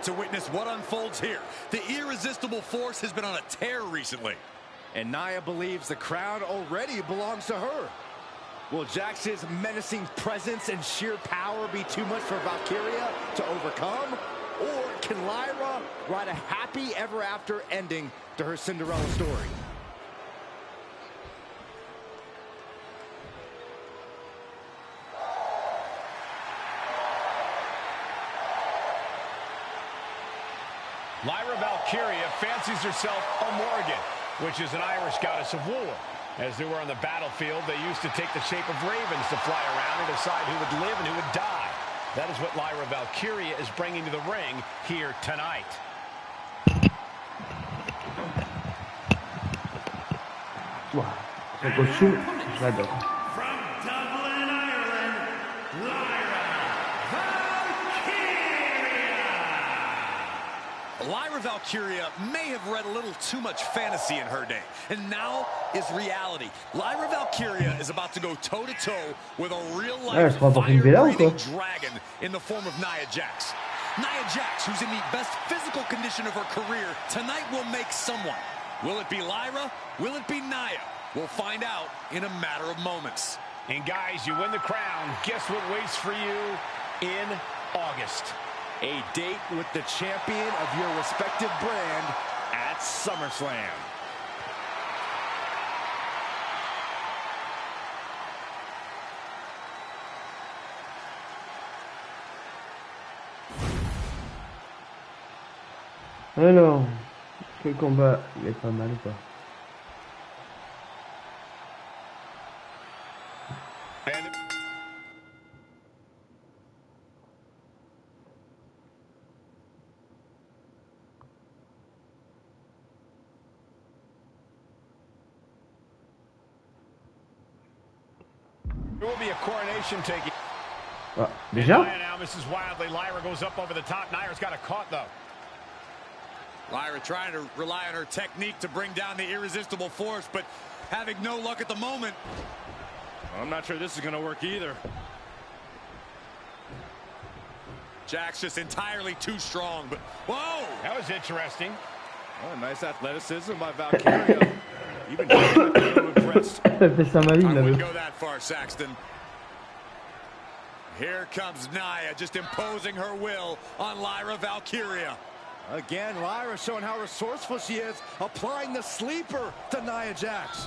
To witness what unfolds here. The irresistible force has been on a tear recently. And Nia believes the crown already belongs to her. Will Jax's menacing presence and sheer power be too much for Valkyria to overcome? Or can Lyra write a happy ever after ending to her Cinderella story? Lyra Valkyria fancies herself a Morrigan, which is an Irish goddess of war. As they were on the battlefield, they used to take the shape of ravens to fly around and decide who would live and who would die. That is what Lyra Valkyria is bringing to the ring here tonight. Wow, son costume, j'adore. Lyra Valkyria may have read a little too much fantasy in her day, and now is reality. Lyra Valkyria is about to go toe-to-toe with a real-life fire-breathing dragon in the form of Nia Jax. Nia Jax, who's in the best physical condition of her career, tonight will make someone. Will it be Lyra? Will it be Nia? We'll find out in a matter of moments. And guys, you win the crown. Guess what waits for you in August? A date with the champion of your respective brand at SummerSlam. Alors, est-ce que le combat il est pas mal ou pas? There will be a coronation taking. Déjà? Now misses wildly. Lyra goes up over the top. Naira's got a caught though. Lyra trying to rely on her technique to bring down the irresistible force, but having no luck at the moment. I'm not sure this is going to work either. Jax just entirely too strong, but whoa! That was interesting. Oh, nice athleticism by Valkyria. Even impressed. Elle fait ça ma vie, I la wouldn't meuf. go that far, Saxton. Here comes Nia, just imposing her will on Lyra Valkyria. Again, Lyra showing how resourceful she is, applying the sleeper to Nia Jax.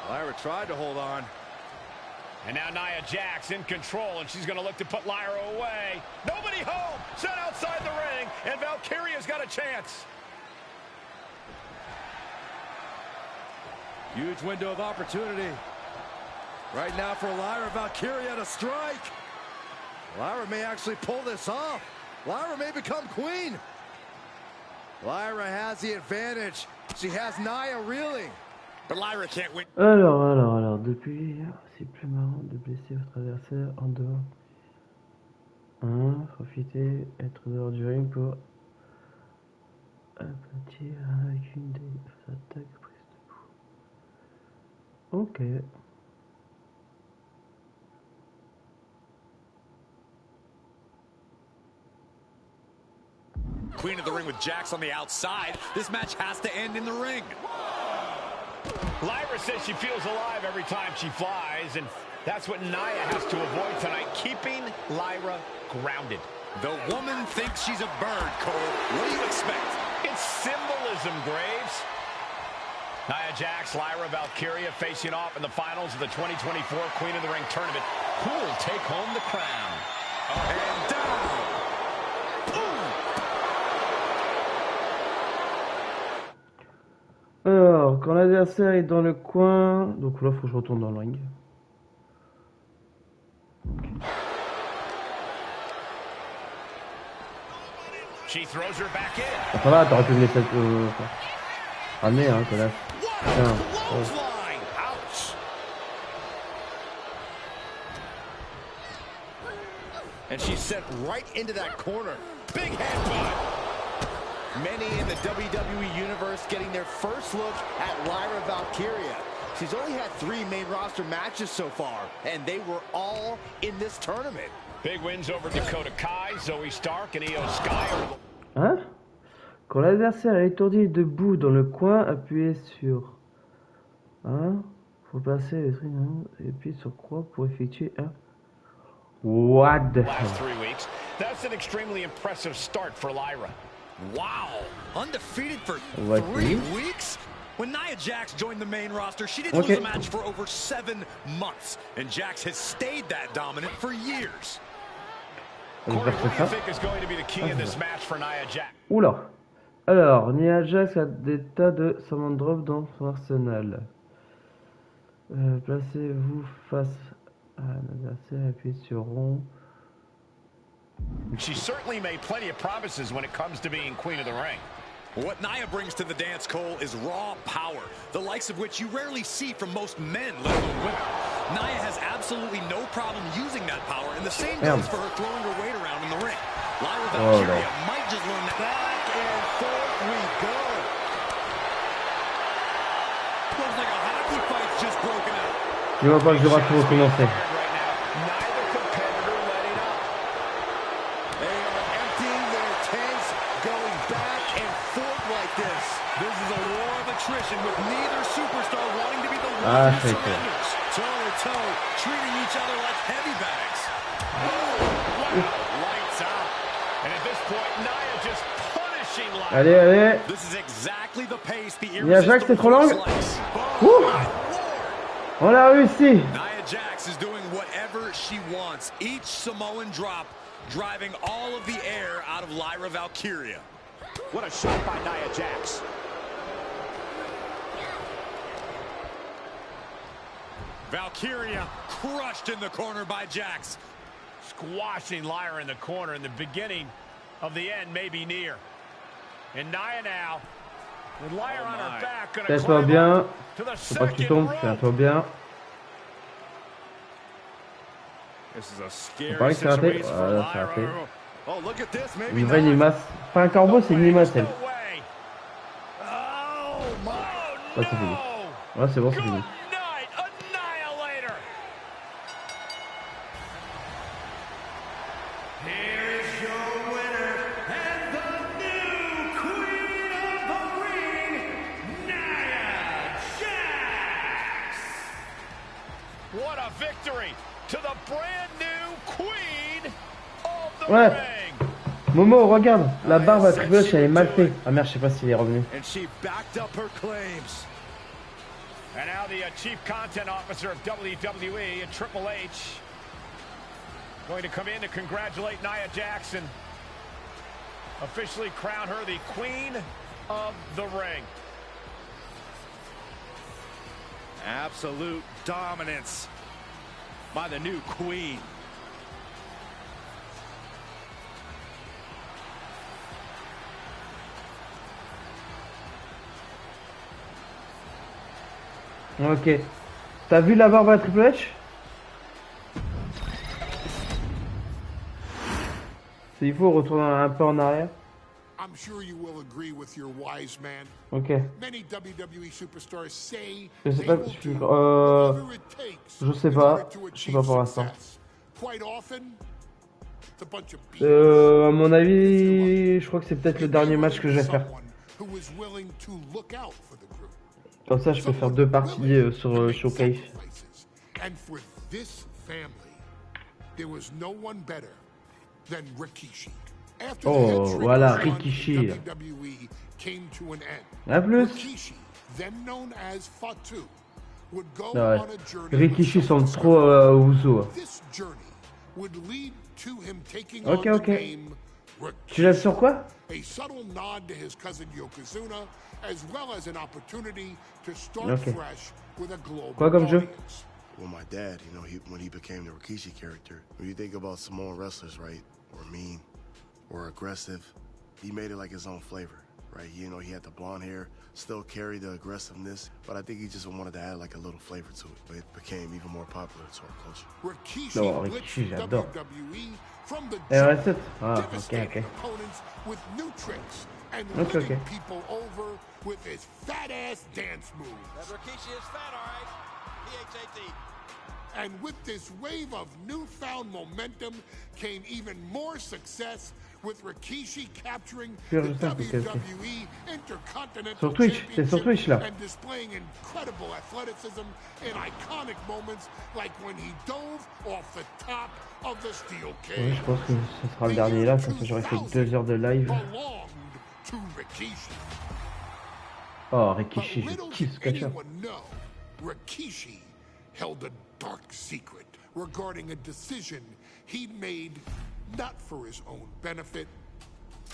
Lyra tried to hold on. And now Nia Jax in control, and she's going to look to put Lyra away. Nobody home, set outside the ring, and Valkyria's got a chance. Huge window of opportunity. Right now for Lyra Valkyria to strike. Lyra may actually pull this off. Lyra may become queen. Lyra has the advantage. She has Nia reeling. But Lyra can't win. Alors, depuis hier, c'est plus marrant de blesser votre adversaire en dehors. Profitez, être dehors du ring pour aplatir avec une des attaques prises debout. Ok. Queen of the ring with Jax on the outside. This match has to end in the ring. Lyra says she feels alive every time she flies, and that's what Nia has to avoid tonight, keeping Lyra grounded. The woman thinks she's a bird, Cole. What do you expect? It's symbolism, Graves. Nia Jax, Lyra Valkyria facing off in the finals of the 2024 Queen of the Ring tournament. Who will take home the crown? And down. Alors, quand l'adversaire est dans le coin, donc là, faut que je retourne dans le ring. She throws her back in. Ça va, t'aurais pu me laisser ramener, hein, connasse. Tiens. Ouch. And she's sent right into that corner. Big headbutt. Many in the WWE Universe getting their first look at Lyra Valkyria. She's only had 3 main roster matches so far, and they were all in this tournament. Big wins over Dakota Kai, Zoe Stark, and Io Sky. Hein? Quand l'adversaire est étourdi et debout dans le coin, appuyez sur... Hein? Faut passer les trucs, hein? Et puis sur croix pour effectuer un... What the hell? Last 3 weeks. That's an extremely impressive start for Lyra. Wow. Undefeated for What 3 weeks? When Nia Jax joined the main roster, she didn't lose a match for over 7 months. And Jax has stayed that dominant for years. Corey, what do you think is going to be the key in this match for Nia Jax? Oula. Alors, Nia Jax a des tas de summon drop dans son arsenal. Placez-vous face à l'adversaire, appuyez sur rond. She certainly made plenty of promises when it comes to being Queen of the Ring. What Nia brings to the dance, Cole, is raw power, the likes of which you rarely see from most men, let alone women. Nia has absolutely no problem using that power, and the same goes for her throwing her weight around in the ring. Lyra Valkyria might just learn that. Back and forth we go. Looks like a hockey fight's just broken out. Je vois pas que je vais tout recommencer. With neither superstar wanting to be the Ah, one c'est toe to toe, treating each other like heavy bags. Lights out. And at this point, Nia just punishing Lyra. Allez, allez. This is exactly the pace the Nia Jax, c'est trop long. On l'a réussi. Nia Jax is doing whatever she wants. Each Samoan drop driving all of the air out of Lyra Valkyria. What a shot by Nia Jax. Valkyria crushed in the corner by Jax. Squashing Lyra in the corner, and the beginning of the end may be near. And Nia now, with Lyra on her back, gonna Fais-toi climb bien. up to the Faut pas que tu second tombes, rope. fais-toi bien. This is a scary Pareil, c'est raté. situation for Voilà, c'est raté. Lyra. Oh, look at this. Maybe Une vraie not. limace. Pas un corbeau, c'est une limace, elle. No way. Oh, my. Ouais, c'est fini. Ouais, c'est bon, c'est fini. Good night, Annihilator. Here is your winner and the new Queen of the Ring, Ouais. Momo, regarde, la barbe à Triple H, elle est mal faite. Ah merde, je sais pas s'il est revenu. And she backed up her claims. And now the chief content officer of WWE, Triple H, going to come in to congratulate Nia Jackson. Officially crown her the Queen of the Ring. Absolute dominance by the new Queen. Ok. T'as vu la barbe à Triple H? Il faut retourner un peu en arrière. I'm sure you will agree with your wise man. Ok. Many WWE superstars say Je sais they pas. will do whatever it takes Je sais in pas. order to Je sais achieve pas pour l'instant. success. Quite often, it's a bunch of BS. À mon avis, je crois que c'est peut-être le dernier match que je vais faire. Who is willing to look out for the group. Comme ça, je peux faire 2 parties sur Showcase. And for this family, there was no one better than Rikishi. After Oh, the head voilà, run in Rikishi. WWE came to an end. A plus. Rikishi, then known as Fatu, would go Ouais. on a journey. Rikishi semble trop Uso. This journey would lead to him taking Ok, on ok. the name Tu laisses sur quoi? a subtle nod to his cousin Yokozuna, as well as an opportunity to start Ok. fresh with a global Quoi comme jeu? audience. Well, my dad, you know, when he became the Rikishi character, when you think about Samoan wrestlers, right, or mean, or aggressive, he made it like his own flavor, right? You know, he had the blonde hair, still carried the aggressiveness, but I think he just wanted to add like a little flavor to it. But it became even more popular to our culture. Rikishi Oh, blitzed Rikishi, j'adore. WWE from the Et jump, recette. Ah, ok, devastating ok. opponents with new tricks and Ok, winning ok. people over with his fat-ass dance moves. That Rikishi is fat, all right. P-H-A-T. And with this wave of newfound momentum came even more success with Rikishi capturing the WWE Intercontinental Sur Twitch, c'est sur Twitch, là. and displaying incredible athleticism in iconic moments like when he dove off the top of the steel Oui, cage. je pense que ce sera le dernier là, comme ça j'aurais fait 2 heures de live. Belonged to Rikishi. Oh, But Rikishi, je little kiffe ce did catcheur. anyone know, Rikishi held a dark secret regarding a decision he'd made not for his own benefit,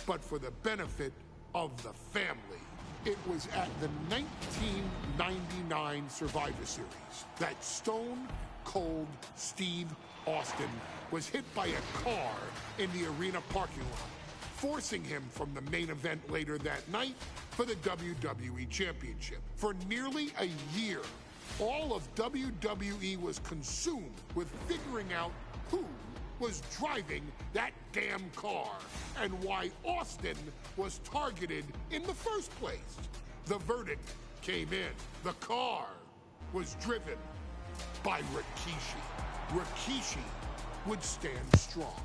but for the benefit of the family. It was at the 1999 Survivor Series that Stone Cold Steve Austin was hit by a car in the arena parking lot, forcing him from the main event later that night for the WWE Championship. For nearly a year, all of WWE was consumed with figuring out who was driving that damn car and why Austin was targeted in the first place. The verdict came in. The car was driven by Rikishi. Rikishi would stand strong.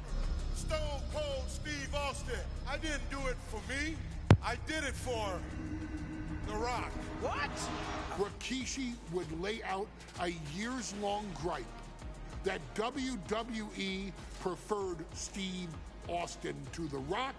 Stone Cold Steve Austin. I didn't do it for me. I did it for The Rock. What? Rikishi would lay out a years-long gripe that WWE preferred Steve Austin to The Rock,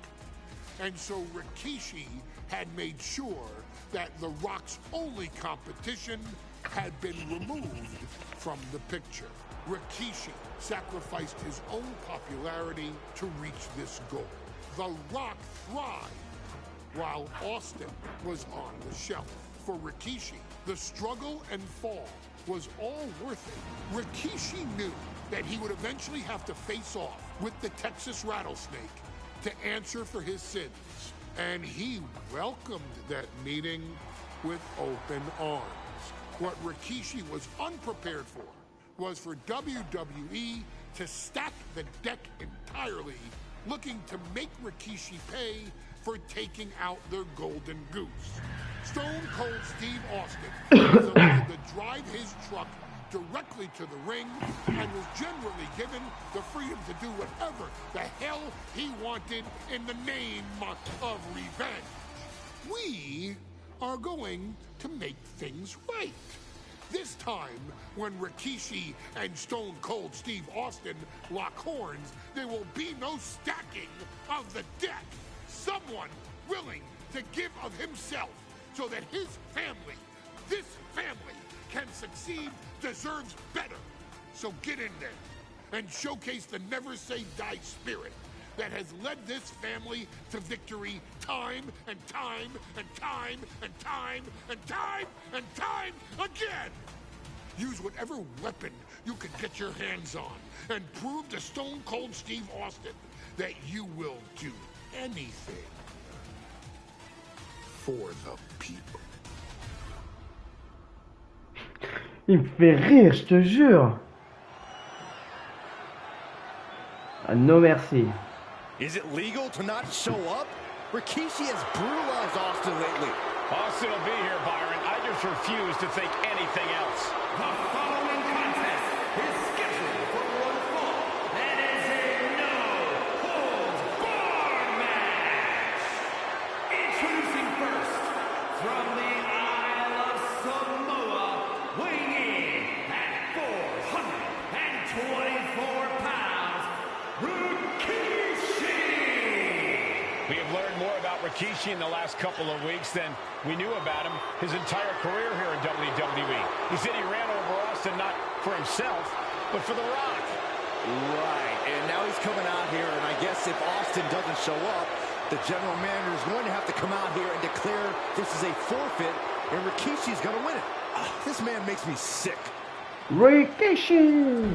and so Rikishi had made sure that The Rock's only competition had been removed from the picture. Rikishi sacrificed his own popularity to reach this goal. The Rock thrived while Austin was on the shelf. For Rikishi, the struggle and fall was all worth it. Rikishi knew that he would eventually have to face off with the Texas Rattlesnake to answer for his sins. And he welcomed that meeting with open arms. What Rikishi was unprepared for was for WWE to stack the deck entirely, looking to make Rikishi pay for taking out their golden goose. Stone Cold Steve Austin was allowed to drive his truck directly to the ring and was generally given the freedom to do whatever the hell he wanted in the name of revenge. We are going to make things right. This time, when Rikishi and Stone Cold Steve Austin lock horns, there will be no stacking of the deck. Someone willing to give of himself so that his family, this family, can succeed, deserves better. So get in there and showcase the never say die spirit that has led this family to victory time and time and time and time and time and time again. Use whatever weapon you can get your hands on and prove to Stone Cold Steve Austin that you will do anything for the people. Il me fait rire, je te jure. Ah, non merci. Is it legal to not show up? Rikishi has brutalized Austin lately. Austin will be here, Byron. I just refuse to think anything else. The following contest is scheduled for one fall and is a no-holds-barred match. Introducing first, from the Isle of Samoa, weighing in at 424 pounds, Rikishi! We have learned more about Rikishi in the last couple of weeks than we knew about him his entire career here in WWE. He said he ran over Austin not for himself, but for The Rock. Right, and now he's coming out here, and I guess if Austin doesn't show up, the general manager is going to have to come out here and declare this is a forfeit, and Rikishi's going to win it. This man makes me sick. Rikishi!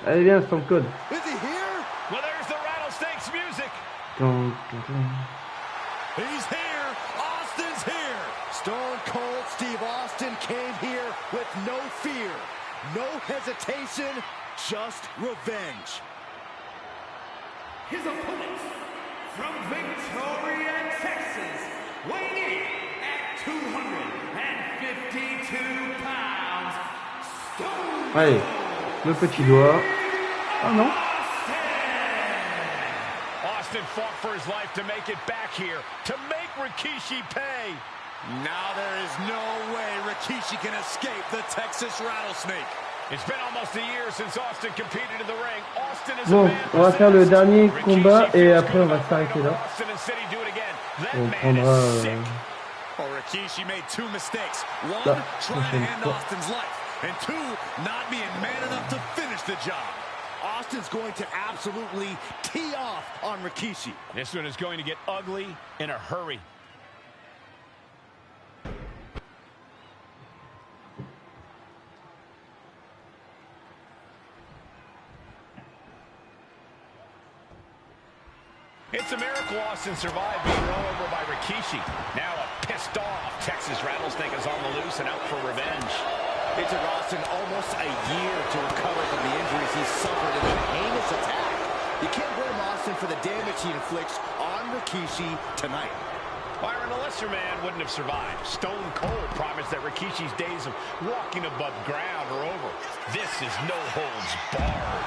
Allez, viens, Stone Cold. Is he here? Well, there's the Rattlesnakes music. Dun, dun, dun. He's here. Austin's here. Stone Cold Steve Austin came here with no fear, no hesitation, just revenge. His opponent, from Victoria, Texas, weighing in at 252 pounds, Stone Allez, le petit doigt. Ah non. Austin fought for his life to make it back here, to make Rikishi pay. Now there is no way Rikishi can escape the Texas Rattlesnake. It's been almost a year since Austin competed in the ring. Austin is Bon, a man on va faire le dernier Rikishi combat et feels après on va good. s'arrêter là. Austin and City do it again. That On man prendra is sick. Well, Rikishi made two mistakes. One, La trying to prochaine end fois. Austin's life. And two, not being man enough to finish the job. Austin's going to absolutely tee off on Rikishi. This one is going to get ugly in a hurry. It's a miracle Austin survived being run over by Rikishi. Now a pissed off Texas Rattlesnake is on the loose and out for revenge. It took Austin almost a year to recover from the injuries he suffered in a heinous attack. You can't blame Austin for the damage he inflicts on Rikishi tonight. Byron, a lesser man wouldn't have survived. Stone Cold promised that Rikishi's days of walking above ground are over. This is no holds barred.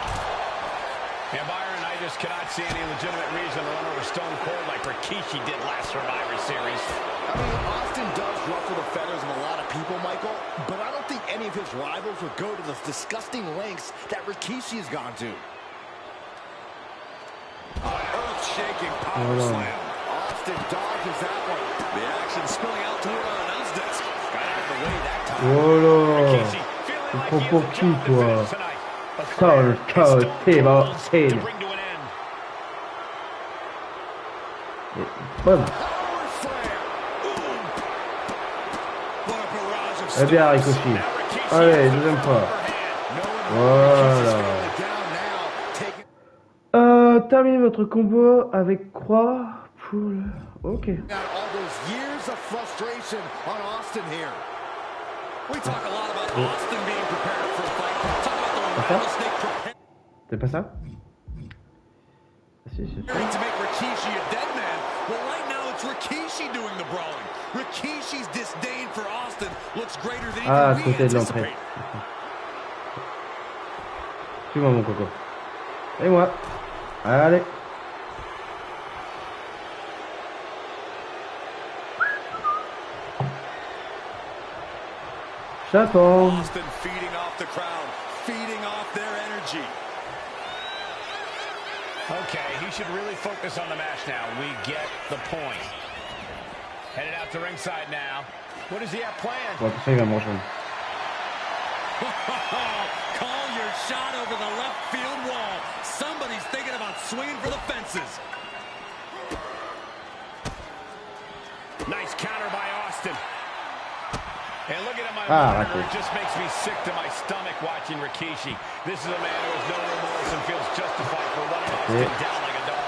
And Byron, I just cannot see any legitimate reason to run over Stone Cold like Rikishi did last Survivor Series. I mean, Austin does ruffle the feathers of a lot of people, Michael, but I don't think any of his rivals would go to the disgusting lengths that Rikishi has gone to. Earth-shaking power slam. Austin dodges that one. The action spilling out toward our announce desk. Got out of the way that time. Oh là. Rikishi feeling Tu like prends he pour has a qui, job to toi? finish tonight. A Stone career Cold Stone Steve Cold Austin. to bring to an end. Bonne. Power slam. What a barrage of Eh bien, stars. Rikishi. Now Rikishi Allez, has the deuxième fois. overhand. Voilà. Down now, taking Terminez votre combo avec croix pour le... Ok. out all those years of frustration on Austin here. We talk a lot about Austin being prepared for a fight. Talk about the Rattlesnake preparing C'est pas ça? Ah, si, c'est ça. to make Rikishi a dead man. Well, right now it's Rikishi doing the brawling. Rikishi's disdain for Austin looks greater than Ah, à even we côté de l'entrée. anticipate. Suis-moi mon coco. Et moi. Allez. J'attends. Austin feeding off the crowd, feeding off their energy. Okay, he should really focus on the match now. We get the point. Headed out to ringside now. What does he have planned? Bon, tout ça, il va me rejoindre. Call your shot over the left field wall. Somebody's thinking about swinging for the fences. Nice counter by Austin. And looking at my monitor, it just makes me sick to my stomach watching Rikishi. This is a man who has no remorse and feels justified for running Austin down like a dog.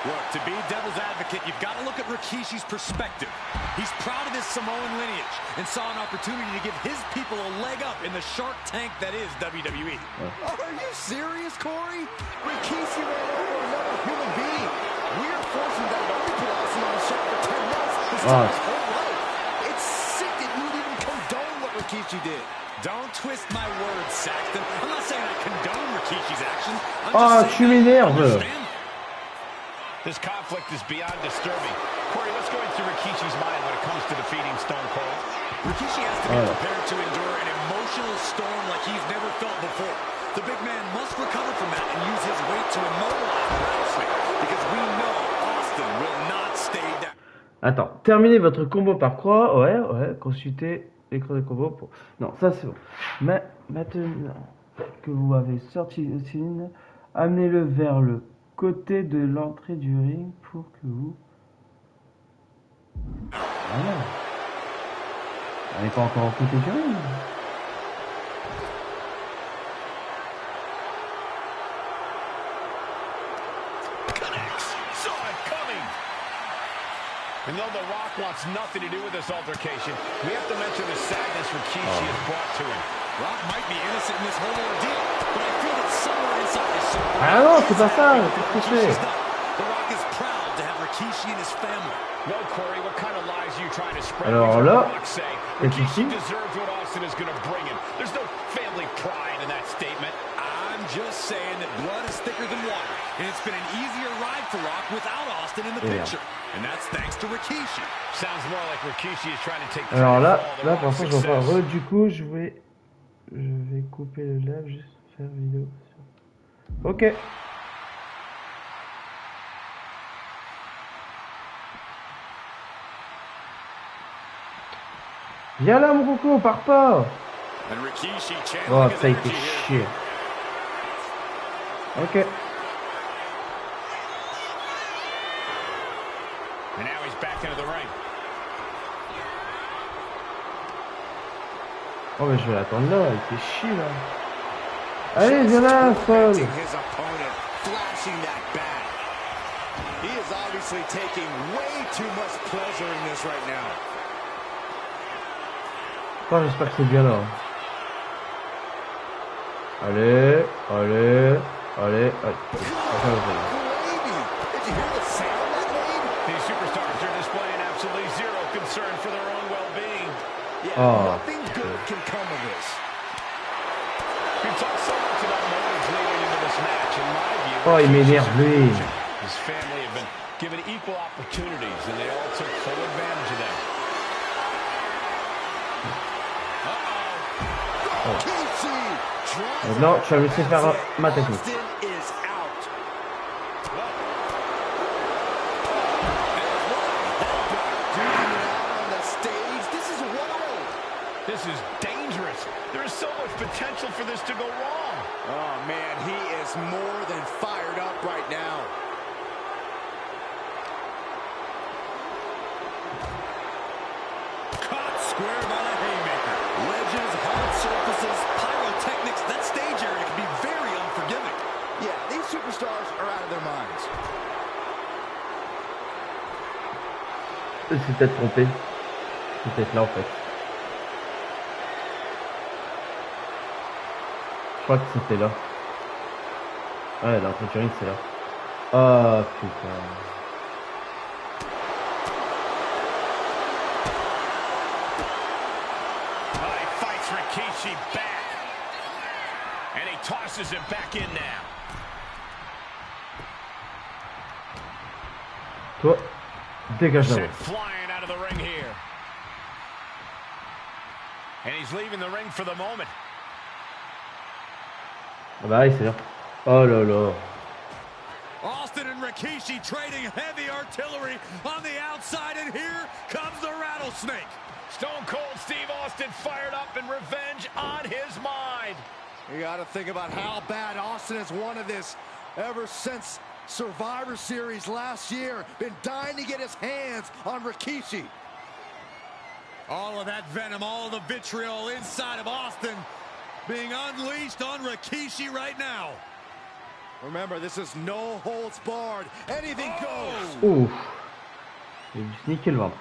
Look, to be devil's advocate, you've got to look at Rikishi's perspective. He's proud of his Samoan lineage and saw an opportunity to give his people a leg up in the shark tank that is WWE. Oh, are you serious, Corey? Rikishi ran over another human being. We are forcing that only put Austin on the shot for 10 minutes. His whole life. It's sick that you would even condone what Rikishi did. Don't twist my words, Saxton. I'm not saying I condone Rikishi's actions. Oh, tu m'énerves. This conflict is beyond disturbing. Corey, let's go into Rikishi's mind when it comes to defeating Stone Cold. Rikishi has to be prepared to endure an emotional storm like he's never felt before. The big man must recover from that and use his weight to immobilize the rattlesnake, because we know Austin will not stay down. Attends, terminez votre combo par croix. Ouais, consultez l'écran de combo pour... Non, ça c'est bon. Mais maintenant que vous avez sorti le signe, amenez-le vers le côté de l'entrée du ring pour que vous... Voilà. On n'est pas encore au côté du ring. And though The Rock wants nothing to do with this altercation, we have to mention the sadness Rikishi has brought to him. Rock might be innocent in this whole ordeal, but I feel that somewhere inside his soul... Ah non, c'est pas ça, qu'est-ce que c'est? The Rock is proud to have Rikishi in his family. No, Corey, what kind of lies are you trying to spread? Alors là, Rikishi deserves what Austin is going to bring him. There's no family pride in that statement. I'm just saying that blood is thicker than water, and it's been an easier ride for Rock without Austin in the picture. And that's thanks to Rikishi. Sounds more like Rikishi is trying to take Alors là pour l'instant je vois pas. Du coup je vais couper le live, juste faire vidéo. Ok. Viens là mon coco, pars pas. Oh ça a été chier. Ok. And now he's back into the ring. Oh mais je vais l'attendre là, il fait chier là. Allez, viens là, folle. He is obviously taking way too much pleasure in this right now. Oh, j'espère que c'est bien là. Allez. These superstars are displaying absolutely zero concern for their own well-being. Yeah, nothing good can come of this. We've talked so much about motives leading into this match. In my view, oh, il m'énerve lui. His family have been given equal opportunities, and they all took full advantage of them. Non, tu vas me laisser faire ma technique. This is dangerous. There is so much potential for this to go wrong. Oh man, he is more than fired up right now. Caught square by the haymaker. Ledges, hard surfaces, pyrotechnics. That stage area can be very unforgiving. Yeah, these superstars are out of their minds. C'est peut-être trompé. C'est peut-être là en fait. Je crois que c'était là. Ouais, l'entrée du ring c'est là. Oh putain. He fights Rikishi back. And he tosses him back in now. Toi, dégage là. Flying out of the ring here. And he's leaving the ring for the moment. Ah bah oui, c'est bien. Oh là là. Austin and Rikishi trading heavy artillery on the outside, and here comes the rattlesnake. Stone Cold Steve Austin fired up and revenge on his mind. You got to think about how bad Austin has wanted this ever since Survivor Series last year. Been dying to get his hands on Rikishi. All of that venom, all of the vitriol inside of Austin being unleashed on Rikishi right now. Remember, this is no holds barred. Anything goes. Ouf. Il a juste niqué le ventre.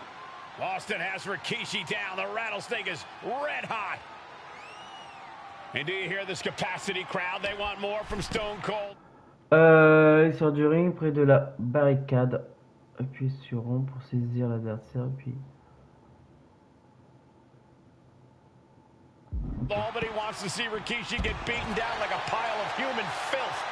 Austin has Rikishi down. The rattlesnake is red hot. And do you hear this capacity crowd? They want more from Stone Cold. Il sort du ring près de la barricade. Appuyez sur rond pour saisir l'adversaire, puis... All that he wants to see Rikishi get beaten down like a pile of human filth.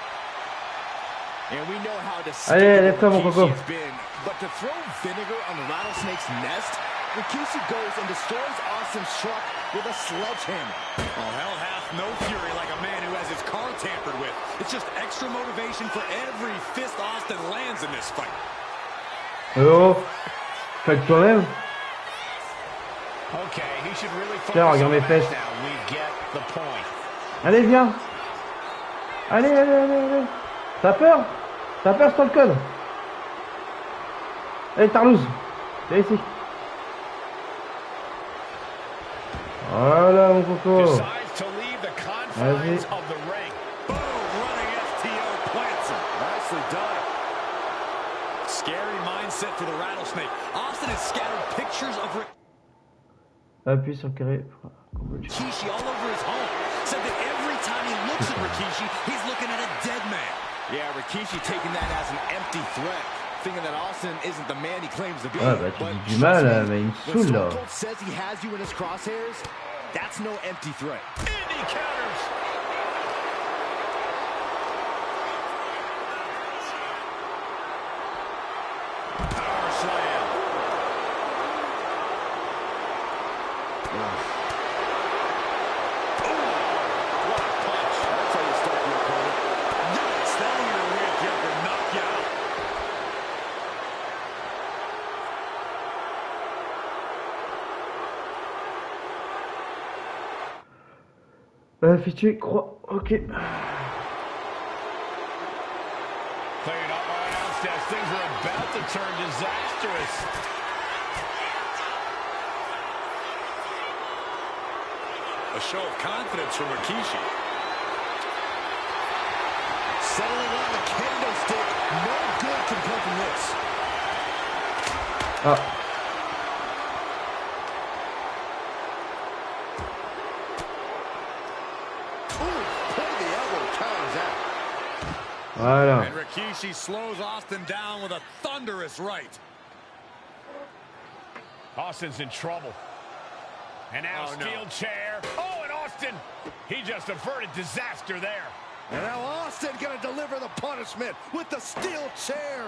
And we know how Allez, despicable mon coco. Rikishi has been, but to throw vinegar on the rattlesnake's nest, Rikishi goes and destroys Austin's truck with a sledgehammer. Oh, hell hath no fury like a man who has his car tampered with. It's just extra motivation for every fist Austin lands in this fight. Oh, fais toi-même. Okay, he should really focus Tiens, on regarde mes that fesses. now. We get the point. Allez, viens. Allez, allez, allez, allez. T'as peur? T'as peur, sur le code? Allez, Tarlouse. Viens ici. Voilà, mon coco. Decides to leave the confines of the ring. Boom, running FTO plants him. Nicely done. Scary mindset for the rattlesnake. Austin has scattered pictures of Appuie sur le carré. Rikishi all over his home. Said that every time he looks at Rikishi, he's looking at a dead man. Yeah, Rikishi taking that as an empty threat, thinking that Austin isn't the man he claims to be. Ouais, bah tu dis du mal, mais il me saoule là. When Stone Cold says he has you in his crosshairs, that's no empty threat. And he counters. Power slam. Effectuer croix. Ok. Clearing up our announce desk. Things are about to turn disastrous. A show of confidence from Rikishi. Settling on the kendo stick. No good can come from this. Ah. Voilà. And Rikishi slows Austin down with a thunderous right. Austin's in trouble. And now steel chair. Oh, and Austin, he just averted disaster there. And now Austin gonna deliver the punishment with the steel chair.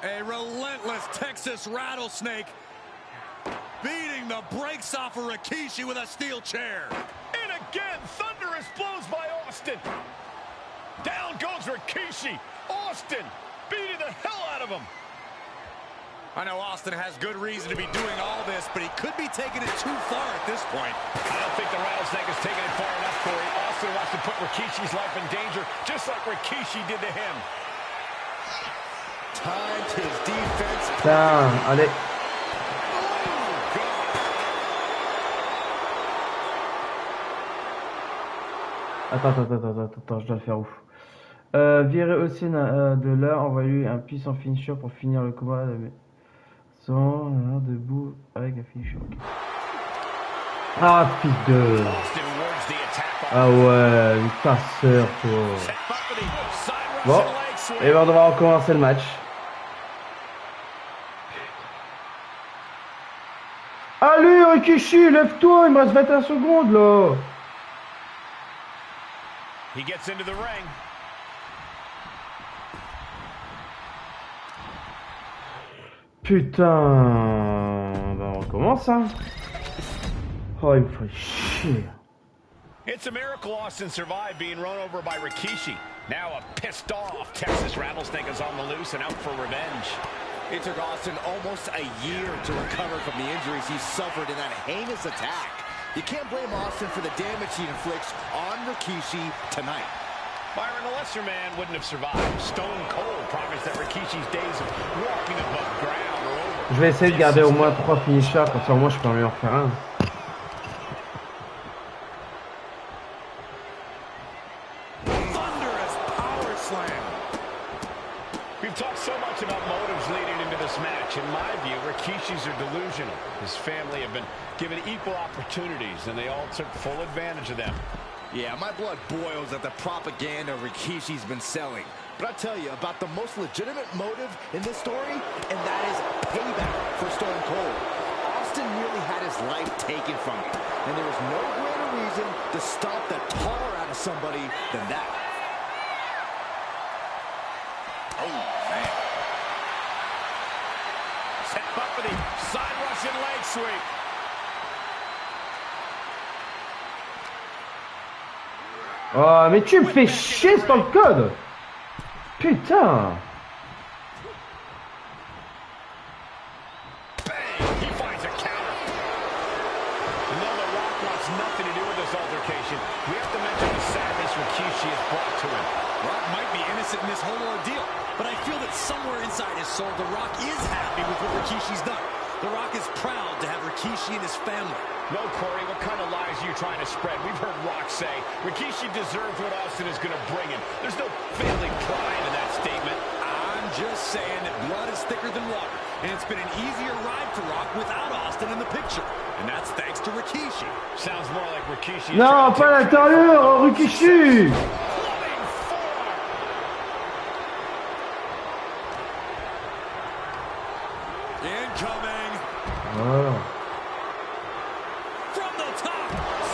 A relentless Texas rattlesnake beating the brakes off of Rikishi with a steel chair. And again, thunderous blows by Austin. Down goes Rikishi. Austin beating the hell out of him. I know Austin has good reason to be doing all this, but he could be taking it too far at this point. I don't think the rattlesnake is taking it far enough, Corey. Austin wants to put Rikishi's life in danger, just like Rikishi did to him. Timed his defense. Putain, allez. Attends, je dois le faire ouf. Virer aussi de là, envoie-lui un puissant finisher pour finir le combat. Sans debout avec un finisher. Okay. Ah, fils de. Ah ouais, ta sœur, toi. Bon, et on va devoir recommencer le match. Allez, Rikishi, lève-toi, il me reste 21 secondes là. He gets into the ring. Putain. Bah on recommence hein. Oh il me fait chier. It's a miracle Austin survived being run over by Rikishi. Now a pissed off Texas Rattlesnake is on the loose and out for revenge. It took Austin almost a year to recover from the injuries he suffered in that heinous attack. You can't blame Austin for the damage he inflicts on Rikishi tonight. Byron, a lesser man wouldn't have survived. Stone Cold promised that Rikishi's days of walking above ground are over. Je vais essayer de garder au moins 3 finishers, comme ça au moins je peux en lui en faire un. Thunderous power slam. We've talked so much about motives leading into this match. In my view, Rikishi's are delusional. His family have been given equal opportunities, and they all took full advantage of them. Yeah, my blood boils at the propaganda Rikishi's been selling. But I'll tell you about the most legitimate motive in this story, and that is payback for Stone Cold. Austin nearly had his life taken from him, and there was no greater reason to stomp the tar out of somebody than that. Oh, man. Set up for the side Russian leg sweep. Oh mais tu me fais chier dans le code. Putain. Bang! He finds a counter. And though The Rock wants nothing to do with this altercation, we have to mention the sadness Rikishi has brought to him. Rock might be innocent in this whole ordeal, but I feel that somewhere inside his soul, The Rock is happy with what Rikishi's done. The Rock is proud to have Rikishi and his family. No, Corey, what kind of lies are you trying to spread? We've heard Rock say Rikishi deserves what Austin is going to bring him. There's no family pride in that statement. I'm just saying that blood is thicker than water, and it's been an easier ride for Rock without Austin in the picture. And that's thanks to Rikishi. Sounds more like Rikishi. Non, pas à l'intérieur, Rikishi. Incoming. Voilà. From the top,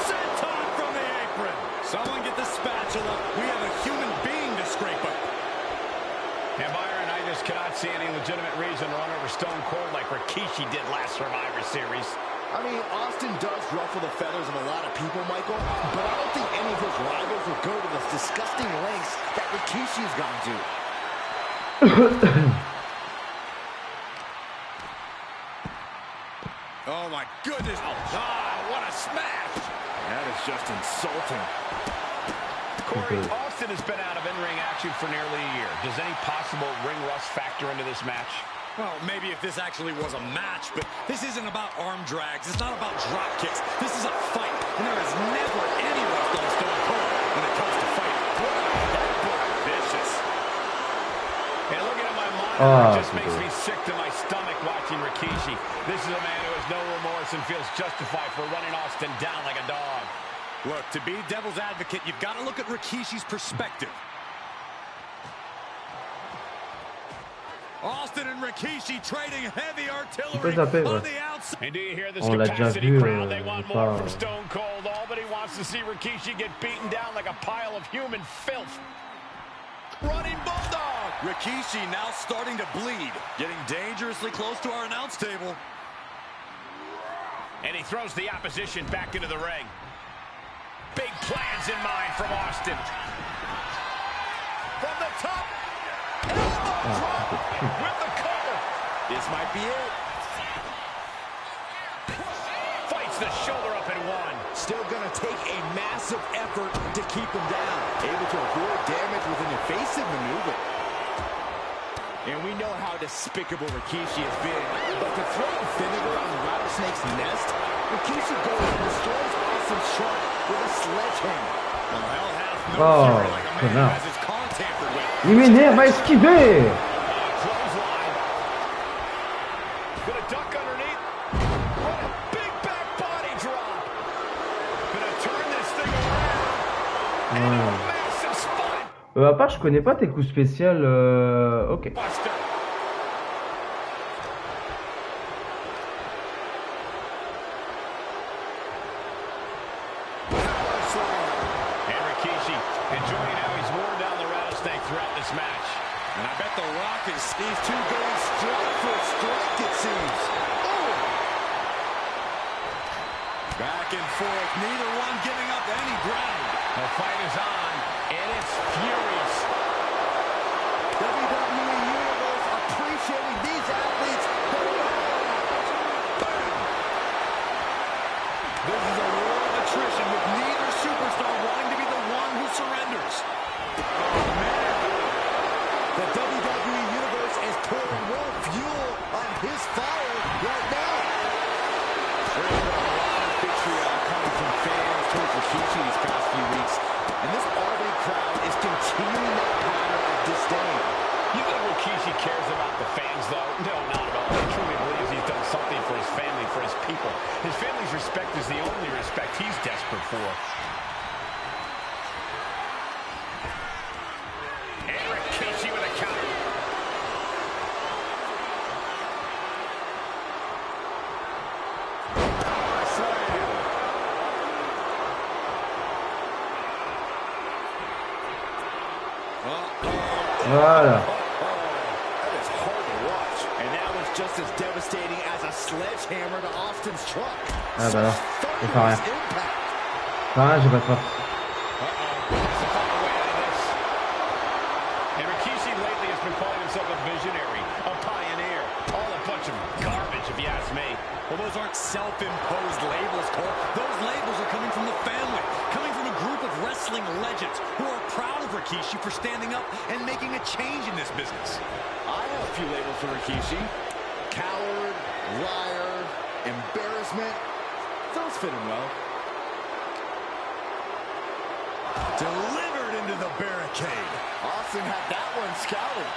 senton from the apron. Someone get the spatula. We have a human being to scrape up. And Byron, I just cannot see any legitimate reason to run over Stone Cold like Rikishi did last Survivor Series. I mean, Austin does ruffle the feathers of a lot of people, Michael, but I don't think any of his rivals will go to the disgusting lengths that Rikishi's gone to. Oh my goodness. Ah, what a smash. That is just insulting. Corey, Austin has been out of in-ring action for nearly a year. Does any possible ring rust factor into this match? Well, maybe if this actually was a match, but this isn't about arm drags. It's not about drop kicks. This is a fight, and there is never any rust on Stone Cold when it comes to fighting. Vicious. And looking at my monitor, it just makes me sick to my stomach watching Rikishi. This is a man who has no remorse and feels justified for running Austin down like a dog. Look, to be devil's advocate, you've got to look at Rikishi's perspective. Austin and Rikishi trading heavy artillery on the outside. And do you hear this On l'a déjà capacity vu, crowd? They want more pas, from Stone Cold. All but he wants to see Rikishi get beaten down like a pile of human filth. Running Bulldog. Rikishi now starting to bleed. Getting dangerously close to our announce table. And he throws the opposition back into the ring. Big plans in mind from Austin. From the top. Elbow drop with the cover. This might be it. Fights the shoulder up and one. Still going to take a massive effort to keep him down. Able to avoid damage with an evasive maneuver. And we know how despicable Rikishi has been. But to throw vinegar on the rattlesnake's nest, Rikishi goes and destroys Austin's shark with a sledgehammer. Well, hell has no fury like a man who has his car tampered with. Il m'énerve à esquiver. Clothesline. Gonna duck underneath. What a big back body drop. Gonna turn this thing around. And a massive spine. À part, je connais pas tes coups spéciaux. Ok. Buster. And Rikishi enjoying how he's worn down the rattlesnake throughout this match. And I bet the Rock is these two going strike for strike, it seems. Oh! Back and forth, neither one giving up any ground. The fight is on, and it's furious. WWE Universe appreciating these athletes going all out. Boom! This is a war of attrition with neither superstar wanting to be the one who surrenders. Oh, man. The WWE Universe is pouring more fuel on his fire right now. There's been a lot of vitriol coming from fans towards Rikishi these past few weeks, and this Albany crowd is continuing that pattern of disdain. You think Rikishi cares about the fans, though? No, not at all. He truly believes he's done something for his family, for his people. His family's respect is the only respect he's desperate for. And Rikishi with a counter. Voilà. That is hard to watch. And that was just as devastating as a sledgehammer to Austin's truck. Ah bah là, je fais rien. Impact. Enfin, j'ai pas de force. And Rikishi lately has been calling himself a visionary, a pioneer. All a bunch of garbage, if you ask me. Well, those aren't self-imposed labels, Cole. Those labels are coming from the family, coming from a group of wrestling legends who are proud of Rikishi for standing up and making a change in this business. I have a few labels for Rikishi. Coward, liar, embarrassment. Those fit him well. Delivered into the barricade. Austin had that one scouted.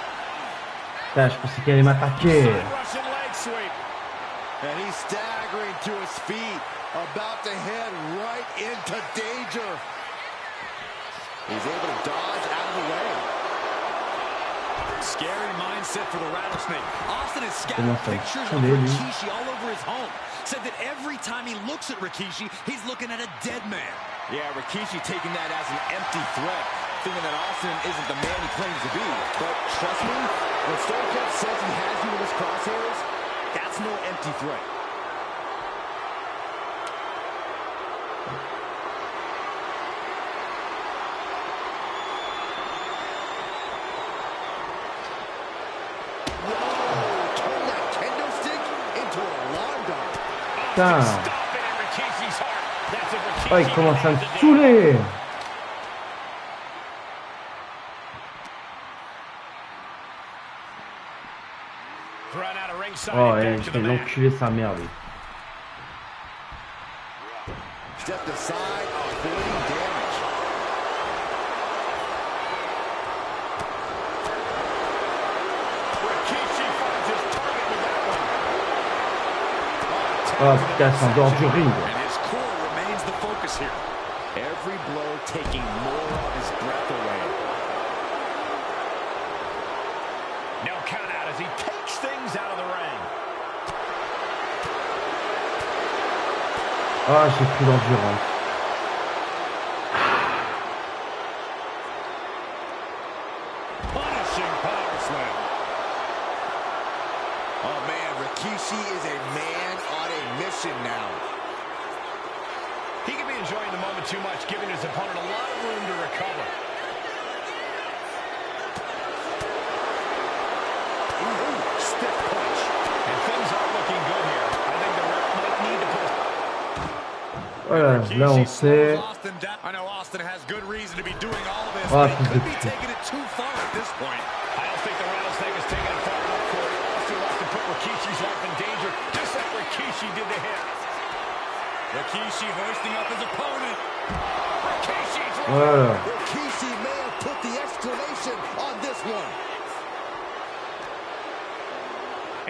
Putain, je pensais qu'il allait m'attaquer. Russian leg sweep. And he's staggering to his feet, about to head right into danger. He's able to dodge out of the way. Scary mindset for the Rattlesnake. Austin has scattered pictures of Rikishi all over his home. Said that every time he looks at Rikishi, he's looking at a dead man. Yeah, Rikishi taking that as an empty threat, thinking that Austin isn't the man he claims to be. But trust me, when Stone Cold says he has you in his crosshairs, that's no empty threat. Putain. Oh, il commence à me saouler. Oh, et je vais l'enculer sa mère, lui. Stepped aside, avoiding damage. Rikishi finds his target with that one. Oh putain, c'est en dehors du ring. And his core remains the focus here. Every blow taking more of his breath away. No count out as he takes things out of the ring. Ah, j'ai plus d'endurance. Punishing power slam. Oh man, Rikishi is a man on a mission now. He could be enjoying the moment too much, giving his opponent a lot of room to recover. Ooh, stiff punch. And things aren't looking good here. I think the ref might need to put... Voilà, là on sait. I know Austin has good reason to be doing all this, Oh, but he could be taking it too far at this point. I don't think the Rattlesnake is taking it far enough for it. Austin wants to put Rikishi's life in danger, just like Rikishi did to him. Rikishi hoisting up his opponent. Rikishi's Voilà. Rikishi may have put the exclamation on this one.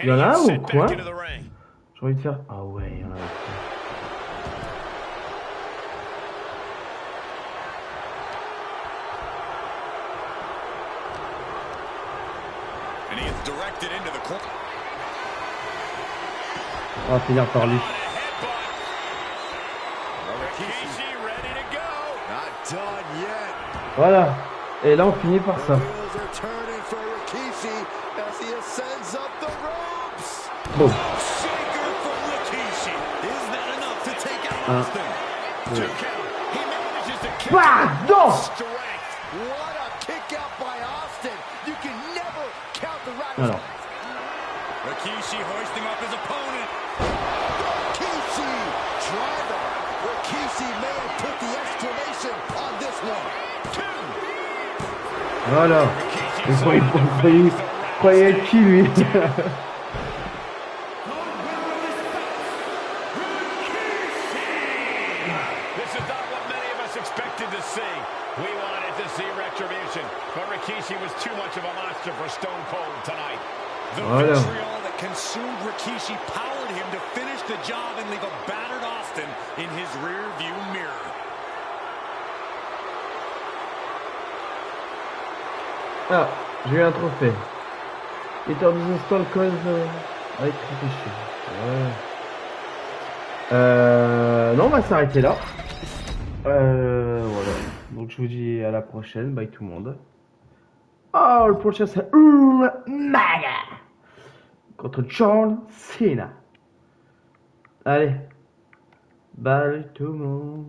Il y en a un ou quoi? into the ring. J'ai envie de faire. Ah ouais, il y en a un. And he is directed into the corner. On va finir par lui. Rikishi ready to go. Not done yet. Voilà. Et là, on finit par ça. Bon. 1, 2. Pardon! Alors. Rikishi hoisting up his opponent. Rikishi driver. Rikishi may have put the exclamation on this one. Voilà. Vous croyez être qui lui? But Rikishi was too much of a monster for Stone Cold tonight. The vitriol that consumed Rikishi powered him to finish the job and leave a battered Austin in his rear-view mirror. Ah, j'ai eu un trophée. It of the Stone Cold avec Rikishi. Ouais. Non, on va s'arrêter là. Voilà. Donc je vous dis à la prochaine. Bye tout le monde. Oh, le prochain c'est Maga contre John Cena. Allez. Bye tout le monde.